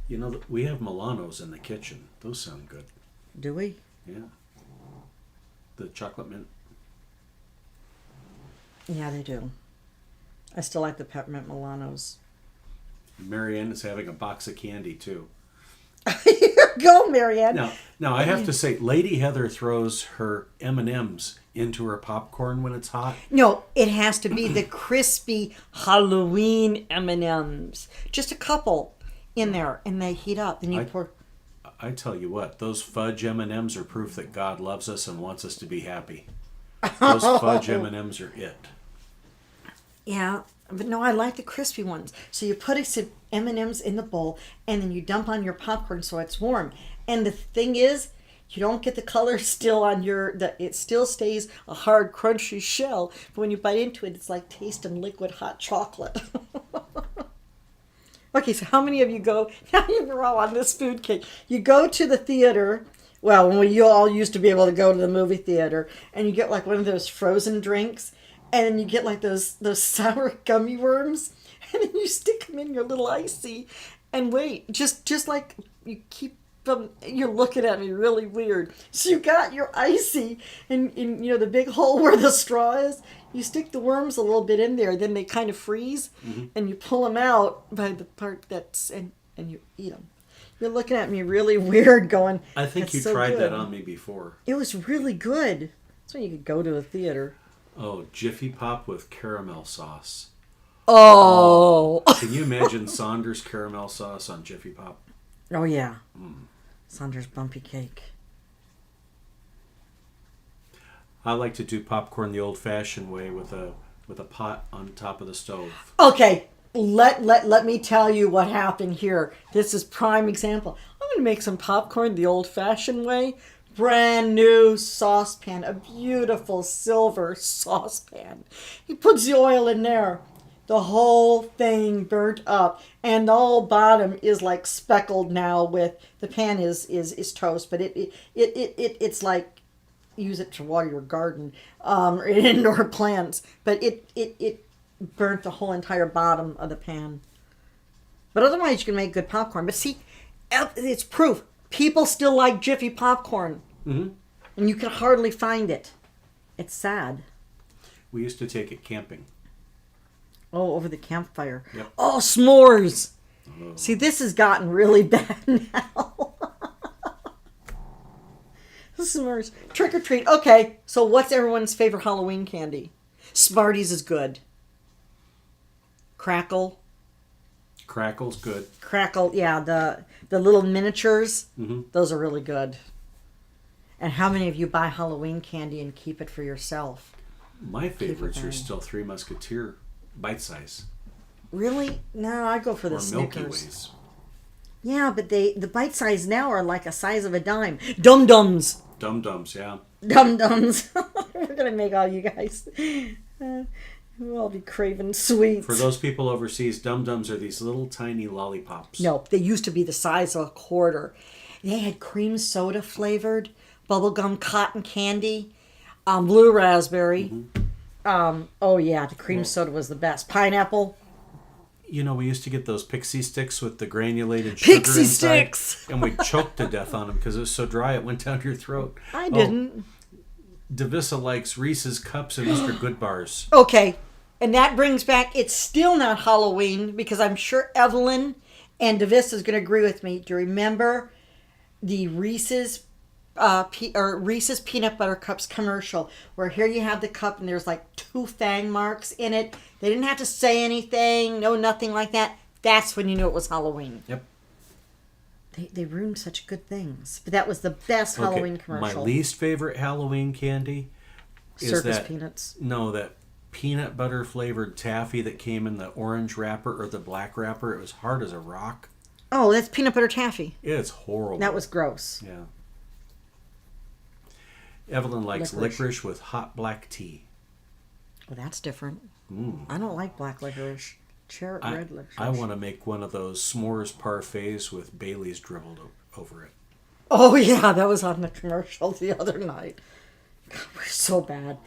You know, we have Milanos in the kitchen. Those sound good. Do we? Yeah. The chocolate mint. Yeah, they do. I still like the peppermint Milanos. Marianne is having a box of candy, too. Here you go, Marianne. Now, I have to say, Lady Heather throws her M&Ms into her popcorn when it's hot. No, it has to be the crispy Halloween M&Ms. Just a couple in there, and they heat up. Then you pour. I tell you what, those fudge M&Ms are proof that God loves us and wants us to be happy. Those fudge M&Ms are it. Yeah, but no, I like the crispy ones. So you put some M&Ms in the bowl, and then you dump on your popcorn so it's warm. And the thing is, you don't get the color still on it still stays a hard, crunchy shell. But when you bite into it, it's like tasting liquid hot chocolate. Okay, so how many of you go, now you're all on this food cake. You go to the theater, well, when you all used to be able to go to the movie theater, and you get like one of those frozen drinks, and you get like those sour gummy worms, and then you stick them in your little icy, and wait, just like you keep them, you're looking at me really weird. So you got your icy in the big hole where the straw is. You stick the worms a little bit in there, then they kind of freeze, and you pull them out by the part and you eat them. You're looking at me really weird going, I think you tried that on me before. It was really good. That's when you could go to a theater. Oh, Jiffy Pop with caramel sauce. Oh. Can you imagine Saunders caramel sauce on Jiffy Pop? Oh, yeah. Saunders bumpy cake. I like to do popcorn the old-fashioned way with a pot on top of the stove. Okay, let me tell you what happened here. This is prime example. I'm going to make some popcorn the old-fashioned way. Brand new saucepan, a beautiful silver saucepan. He puts the oil in there. The whole thing burnt up, and the whole bottom is like speckled now with the pan is toast, but it's like use it to water your garden or indoor plants, but it burnt the whole entire bottom of the pan. But otherwise, you can make good popcorn. But see, it's proof people still like Jiffy popcorn. Mm-hmm. And you can hardly find it. It's sad. We used to take it camping. Oh, over the campfire. Yep. Oh, s'mores. Oh. See, this has gotten really bad now. S'mores. Trick or treat. Okay, so what's everyone's favorite Halloween candy? Smarties is good. Crackle. Crackle's good. Crackle, yeah, the little miniatures. Mm-hmm. Those are really good. And how many of you buy Halloween candy and keep it for yourself? My favorites are still Three Musketeer bite size. Really? No, I go for the or Snickers. Milky Ways. Yeah, but the bite size now are like a size of a dime. Dum-dums. Dum-dums, yeah. Dum-dums. We're going to make all you guys. We'll all be craving sweets. For those people overseas, dum-dums are these little tiny lollipops. No, they used to be the size of a quarter. They had cream soda flavored, bubblegum cotton candy, blue raspberry. Oh yeah, the cream soda was the best. Pineapple. You know, we used to get those pixie sticks with the granulated sugar Pixie inside, sticks! and we'd choke to death on them because it was so dry it went down your throat. I didn't. Davissa likes Reese's Cups and Mr. Goodbars. Okay, and that brings back, it's still not Halloween because I'm sure Evelyn and Davissa is going to agree with me. Do you remember the Reese's Reese's Peanut Butter Cups commercial where here you have the cup and there's like 2 fang marks in it? They didn't have to say anything, no nothing like that. That's when you knew it was Halloween. Yep. They ruined such good things. But that was the best Halloween commercial. My least favorite Halloween candy is Circus that peanuts. No, that peanut butter flavored taffy that came in the orange wrapper or the black wrapper. It was hard as a rock. Oh, that's peanut butter taffy. It's horrible. That was gross. Yeah. Evelyn likes licorice with hot black tea. Well, that's different. I don't like black licorice. Red licorice. I want to make one of those s'mores parfaits with Bailey's dribbled over it. Oh, yeah, that was on the commercial the other night. God, we're so bad.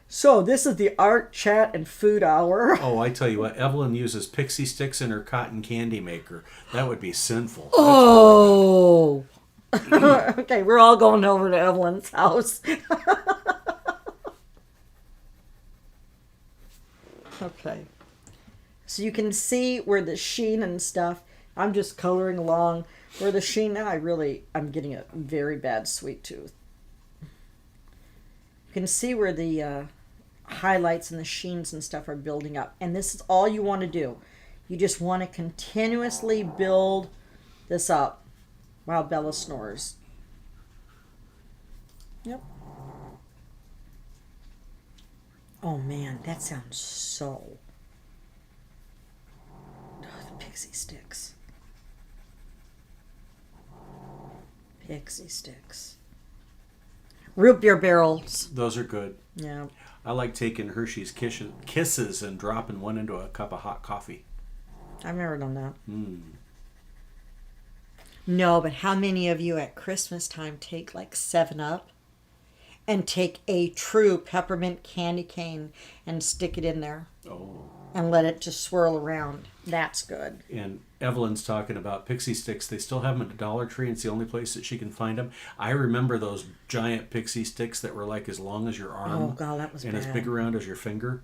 So, this is the art, chat, and food hour. Oh, I tell you what, Evelyn uses pixie sticks in her cotton candy maker. That would be sinful. Oh! Okay, we're all going over to Evelyn's house. Okay. So you can see where the sheen and stuff, I'm just coloring along. Where the sheen, now I'm getting a very bad sweet tooth. You can see where the highlights and the sheens and stuff are building up. And this is all you want to do. You just want to continuously build this up while Bella snores. Yep. Oh man, that sounds so... Oh, the pixie sticks. Pixie sticks. Root beer barrels. Those are good. Yeah. I like taking Hershey's Kisses and dropping one into a cup of hot coffee. I've never done that. No, but how many of you at Christmas time take like 7-Up and take a true peppermint candy cane and stick it in there? Oh. And let it just swirl around. That's good. And Evelyn's talking about pixie sticks. They still have them at the Dollar Tree. It's the only place that she can find them. I remember those giant pixie sticks that were like as long as your arm. Oh, God, that was and bad. as big around as your finger.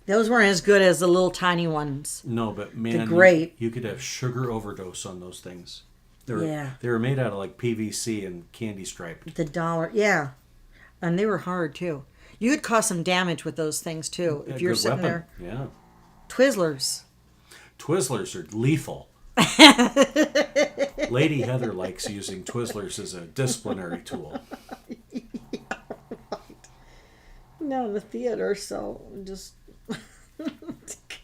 Those weren't as good as the little tiny ones. No, but man, you could have sugar overdose on those things. They were made out of like PVC and candy striped. The dollar, yeah. And they were hard too. You could cause some damage with those things too. If you're sitting there. Yeah. Twizzlers. Twizzlers are lethal. Lady Heather likes using Twizzlers as a disciplinary tool. Yeah, right. No, the theater, so just...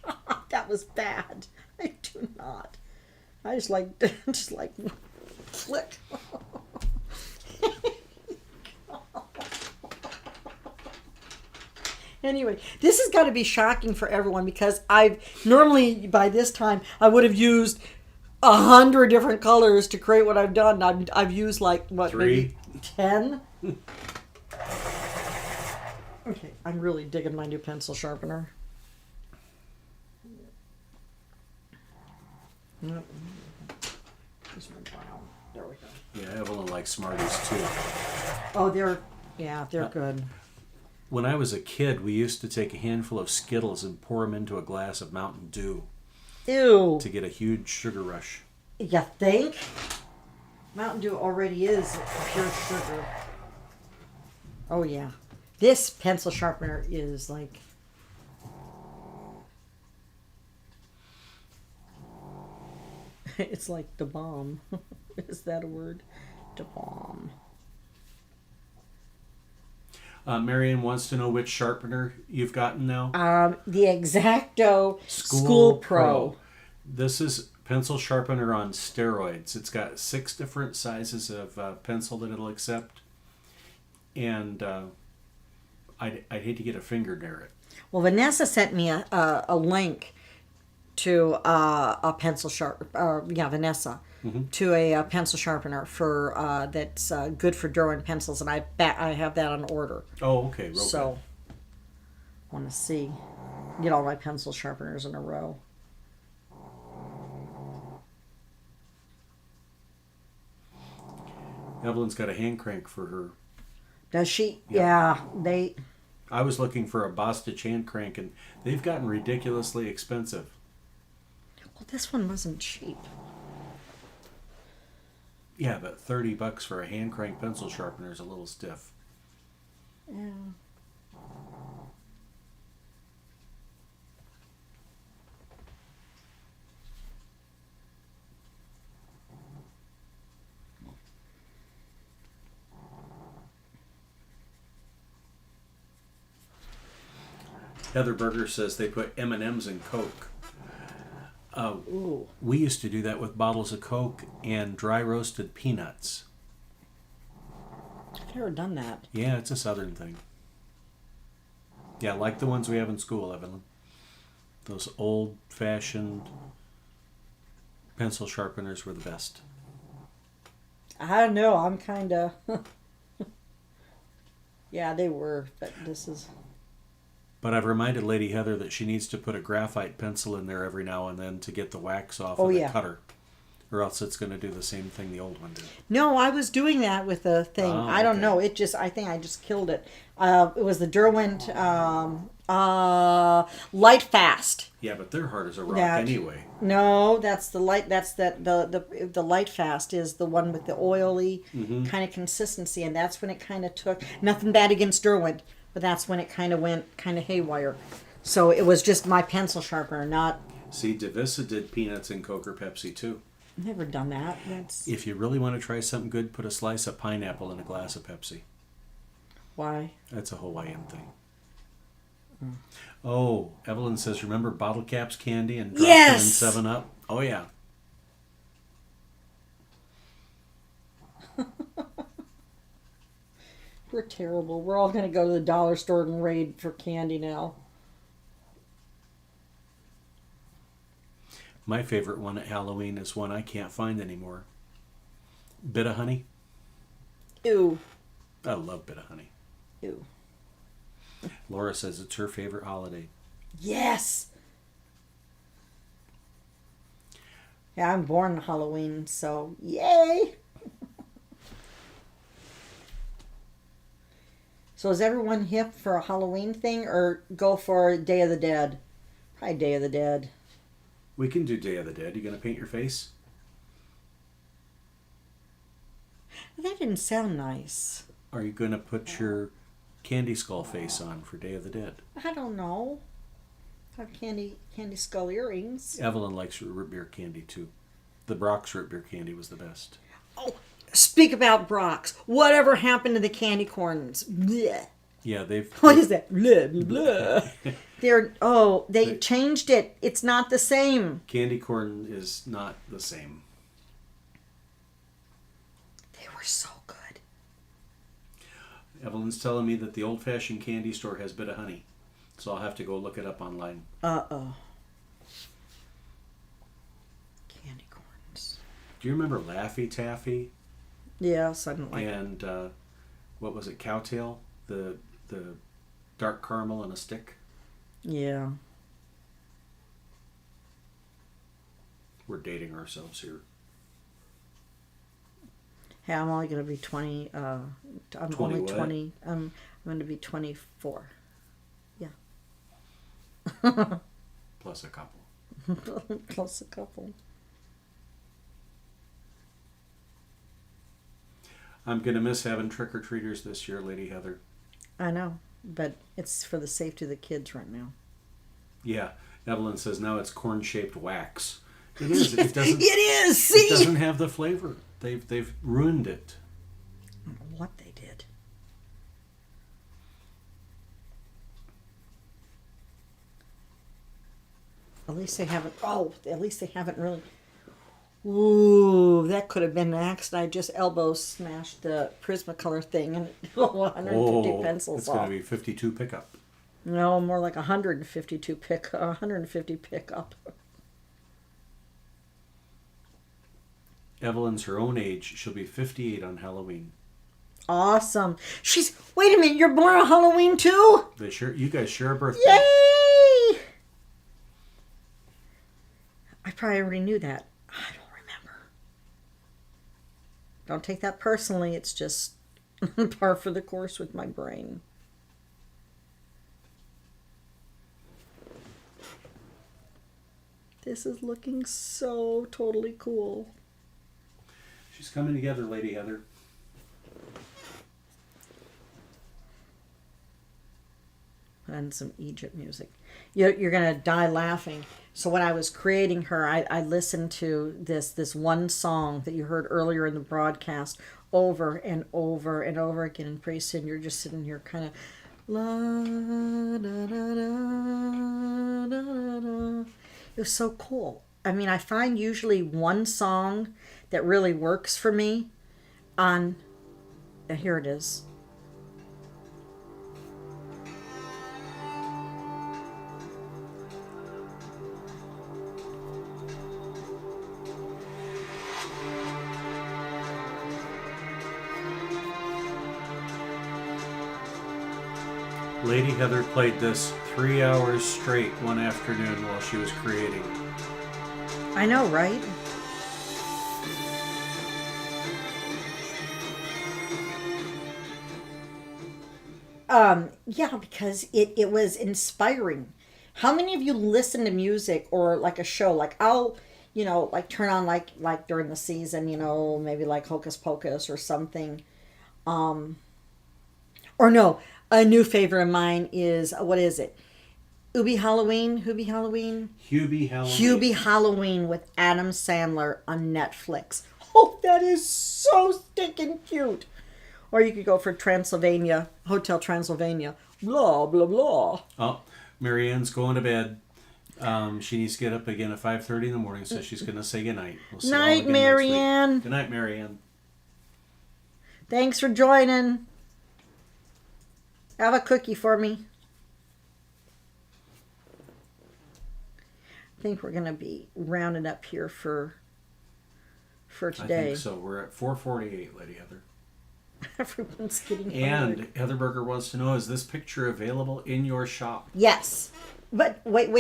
God, that was bad. I do not. I just like flick. Anyway, this has got to be shocking for everyone because I've normally by this time I would have used 100 different colors to create what I've done. I've used like what 3? maybe 10. Okay, I'm really digging my new pencil sharpener. This one brown. There we go. Yeah, Evelyn likes Smarties too. Oh, they're good. When I was a kid, we used to take a handful of Skittles and pour them into a glass of Mountain Dew. Ew. To get a huge sugar rush. You think? Mountain Dew already is pure sugar. Oh, yeah. This pencil sharpener is like... It's like the bomb. Is that a word? The bomb. Marion wants to know which sharpener you've gotten now. The X-Acto School Pro. This is pencil sharpener on steroids. It's got 6 different sizes of pencil that it'll accept. And I'd hate to get a finger near it. Well, Vanessa sent me a link to a pencil Vanessa, to a pencil sharpener for that's good for drawing pencils, and I have that on order. Oh, okay. Real So, want to get all my pencil sharpeners in a row. Evelyn's got a hand crank for her. Does she? Yeah, they. I was looking for a Bostitch hand crank, and they've gotten ridiculously expensive. Well, this one wasn't cheap. Yeah, but $30 for a hand crank pencil sharpener is a little stiff. Yeah. Heather Berger says they put M&Ms in Coke. We used to do that with bottles of Coke and dry roasted peanuts. I've never done that. Yeah, it's a southern thing. Yeah, like the ones we have in school, Evelyn. Those old-fashioned pencil sharpeners were the best. I don't know. I'm kind of... Yeah, they were, but this is... But I've reminded Lady Heather that she needs to put a graphite pencil in there every now and then to get the wax off of the cutter. Or else it's going to do the same thing the old one did. No, I was doing that with the thing. Oh, I don't know. I think I just killed it. It was the Derwent Light Fast. Yeah, but they're hard as a rock anyway. No, that's the light. That's the Light Fast is the one with the oily kind of consistency, and that's when it kind of took. Nothing bad against Derwent, but that's when it kind of went kind of haywire. So it was just my pencil sharpener, not. See, Divisa did peanuts in Coke or Pepsi too. Never done that. That's If you really want to try something good, put a slice of pineapple in a glass of Pepsi. why. That's a Hawaiian thing. Oh, Evelyn says, remember Bottle Caps candy and drop them in 7-Up? Oh, yeah. We're terrible. We're all going to go to the dollar store and raid for candy now. My favorite one at Halloween is one I can't find anymore. Bit of honey. Ew. I love bit of honey. Ew. Laura says it's her favorite holiday. Yes. Yeah, I'm born Halloween, so yay. So is everyone hip for a Halloween thing or go for Day of the Dead? Probably Day of the Dead. We can do Day of the Dead. You gonna paint your face? That didn't sound nice. Are you gonna put your candy skull face on for Day of the Dead? I don't know. I have candy skull earrings. Evelyn likes root beer candy too. The Brock's root beer candy was the best. Oh, speak about Brock's. Whatever happened to the candy corns? Blech. Yeah, What is that? Blah, blah, blah. They changed it. It's not the same. Candy corn is not the same. They were so good. Evelyn's telling me that the old-fashioned candy store has bit of honey. So I'll have to go look it up online. Uh-oh. Candy corns. Do you remember Laffy Taffy? Yes, I didn't like it. And what was it, Cowtail? The dark caramel on a stick? Yeah. We're dating ourselves here. Hey, I'm only going to be 20. I'm 20 only what? 20. I'm going to be 24. Yeah. Plus a couple. Plus a couple. I'm going to miss having trick-or-treaters this year, Lady Heather. I know, but it's for the safety of the kids right now. Yeah. Evelyn says now it's corn-shaped wax. It is. It doesn't. It is. See? It doesn't have the flavor. They've ruined it. I don't know what they did. At least they haven't. Oh, at least they haven't really. Ooh, that could have been an accident. I just elbow smashed the Prismacolor thing and 150 pencils it's off. going to be 52 pickup. No, more like 150 pickup. Evelyn's her own age. She'll be 58 on Halloween. Awesome. Wait a minute, you're born on Halloween too? You guys share a birthday. Yay! I probably already knew that. I don't remember. Don't take that personally. It's just par for the course with my brain. This is looking so totally cool. She's coming together, Lady Heather. And some Egypt music. You're going to die laughing. So when I was creating her, I listened to this one song that you heard earlier in the broadcast over and over and over again. And pretty soon you're just sitting here kind of la da da da da da. It was so cool. I mean, I find usually one song that really works for me on... Here it is. Lady Heather played this 3 hours straight one afternoon while she was creating. I know, right? Yeah, because it was inspiring. How many of you listen to music or like a show? Like I'll, like turn on like during the season, maybe like Hocus Pocus or something. Or no, a new favorite of mine is, what is it? Hubie Halloween? Hubie Halloween. Hubie Halloween with Adam Sandler on Netflix. Oh, that is so stinking cute. Or you could go for Transylvania, Hotel Transylvania. Blah, blah, blah. Oh, Marianne's going to bed. She needs to get up again at 5:30 in the morning, so she's going to say goodnight. We'll see Night, again Marianne. Good night, Marianne. Thanks for joining. Have a cookie for me. I think we're going to be rounding up here for today. I think so. We're at 4:48, Lady Heather. Everyone's getting hungry. And Heather Berger wants to know, is this picture available in your shop? Yes. But wait.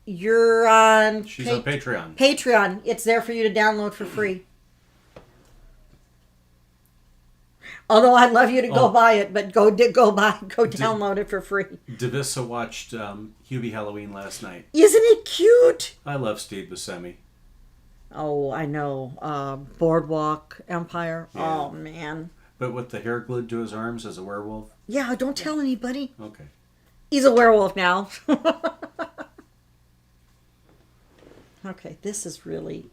You're on... She's on Patreon. Patreon. It's there for you to download for free. Although I'd love you to go buy it, but go download it for free. Davissa watched Hubie Halloween last night. Isn't it cute? I love Steve Buscemi. Oh, I know. Boardwalk Empire. Yeah. Oh, man. But with the hair glued to his arms as a werewolf? Yeah, don't tell anybody. Okay. He's a werewolf now. Okay, this is really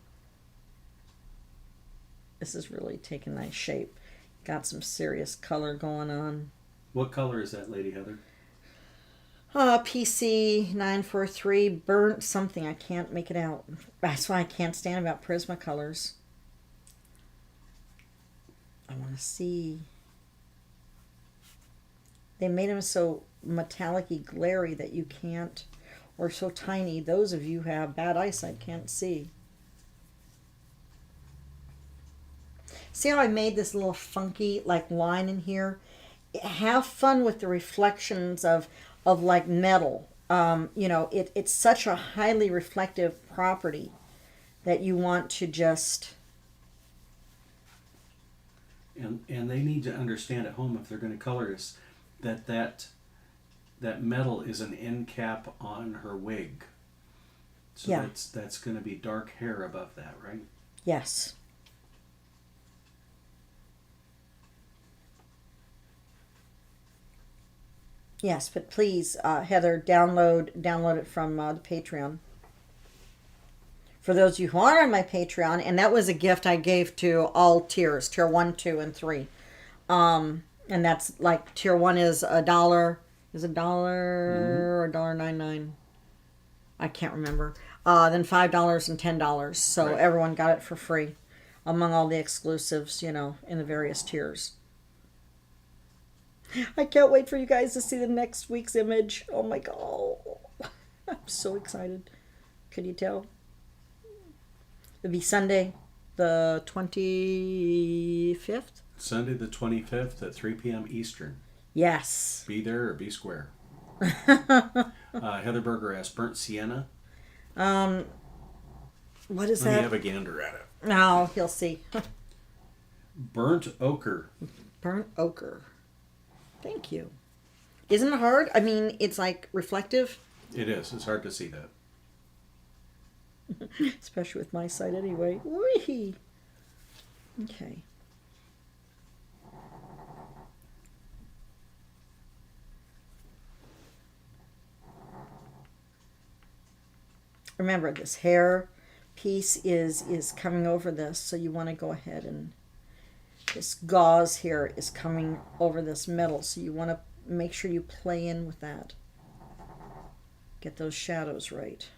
taking nice shape. Got some serious color going on. What color is that, Lady Heather? PC 943 burnt something. I can't make it out. That's why I can't stand about Prismacolors. I want to see. They made them so metallic-y glary that you can't, or so tiny. Those of you who have bad eyesight can't see. See how I made this little funky line in here? Have fun with the reflections of like metal. It's such a highly reflective property that you want to just... And they need to understand at home, if they're going to color this, that metal is an end cap on her wig. So yeah. That's going to be dark hair above that, right? Yes. Yes, but please, Heather, download it from the Patreon. For those of you who aren't on my Patreon, and that was a gift I gave to all tiers, tier 1, 2, and 3. And that's like tier 1 is $1. Is $1 or $1.99? I can't remember. then $5 and $10. So Right. everyone got it for free among all the exclusives, in the various tiers. I can't wait for you guys to see the next week's image. Oh my God. I'm so excited. Can you tell? It'll be Sunday, the 25th? Sunday the 25th at 3 p.m. Eastern. Yes. Be there or be square. Heather Berger asked, burnt sienna? What is Let me that? have a gander at it. No, he'll see. Burnt ochre. Burnt ochre. Thank you. Isn't it hard? I mean, it's like reflective. It is. It's hard to see that. Especially with my side anyway. Whee! Okay. Remember, this hair piece is coming over this, so you want to go ahead and this gauze here is coming over this metal, so you want to make sure you play in with that. Get those shadows right.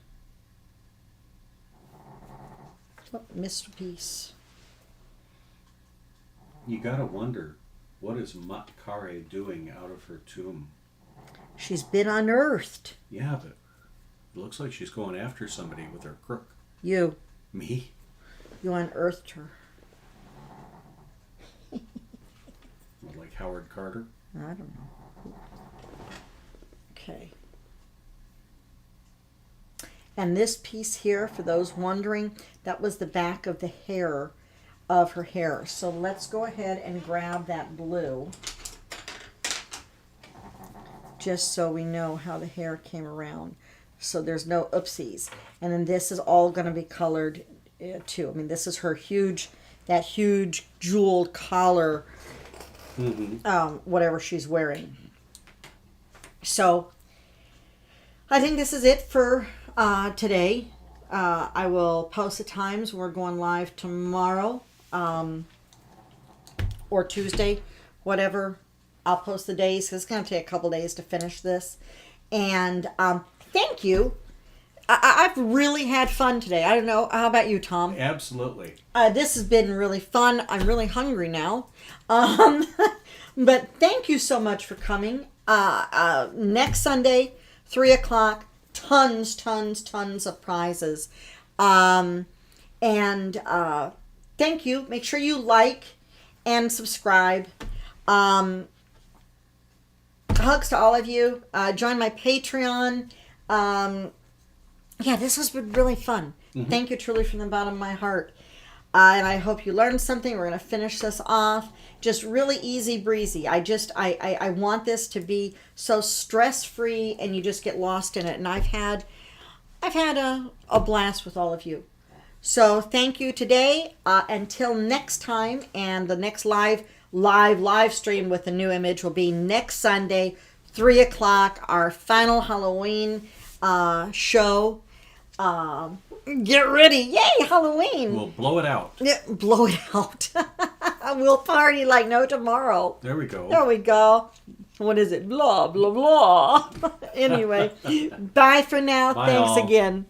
Oh, missed a piece. You gotta wonder, what is Maatkare doing out of her tomb? She's been unearthed. Yeah, but it looks like she's going after somebody with her crook. You Me? unearthed her. What, like Howard Carter? I don't know. Okay. And this piece here, for those wondering, that was the back of the hair of her hair. So let's go ahead and grab that blue, just so we know how the hair came around. So there's no oopsies. And then this is all going to be colored too. I mean, this is her that huge jeweled collar, whatever she's wearing. So I think this is it for today. I will post the times. We're going live tomorrow or Tuesday, whatever. I'll post the days because it's going to take a couple days to finish this. And thank you. I've really had fun today. I don't know. How about you, Tom? Absolutely. This has been really fun. I'm really hungry now. But thank you so much for coming. Next Sunday, 3 o'clock, tons of prizes. And thank you. Make sure you like and subscribe. Hugs to all of you. Join my Patreon. Yeah, this has been really fun. Thank you truly from the bottom of my heart. And I hope you learned something. We're going to finish this off. Just really easy breezy. I want this to be so stress-free and you just get lost in it. And I've had a blast with all of you. So thank you today. Until next time, and the next live stream with the new image will be next Sunday, 3 o'clock, our final Halloween show. Get ready. Yay, Halloween. We'll blow it out. Yeah, blow it out. We'll party like no tomorrow. There we go. There we go. What is it? Blah, blah, blah. Anyway, bye for now. Bye Thanks all. again.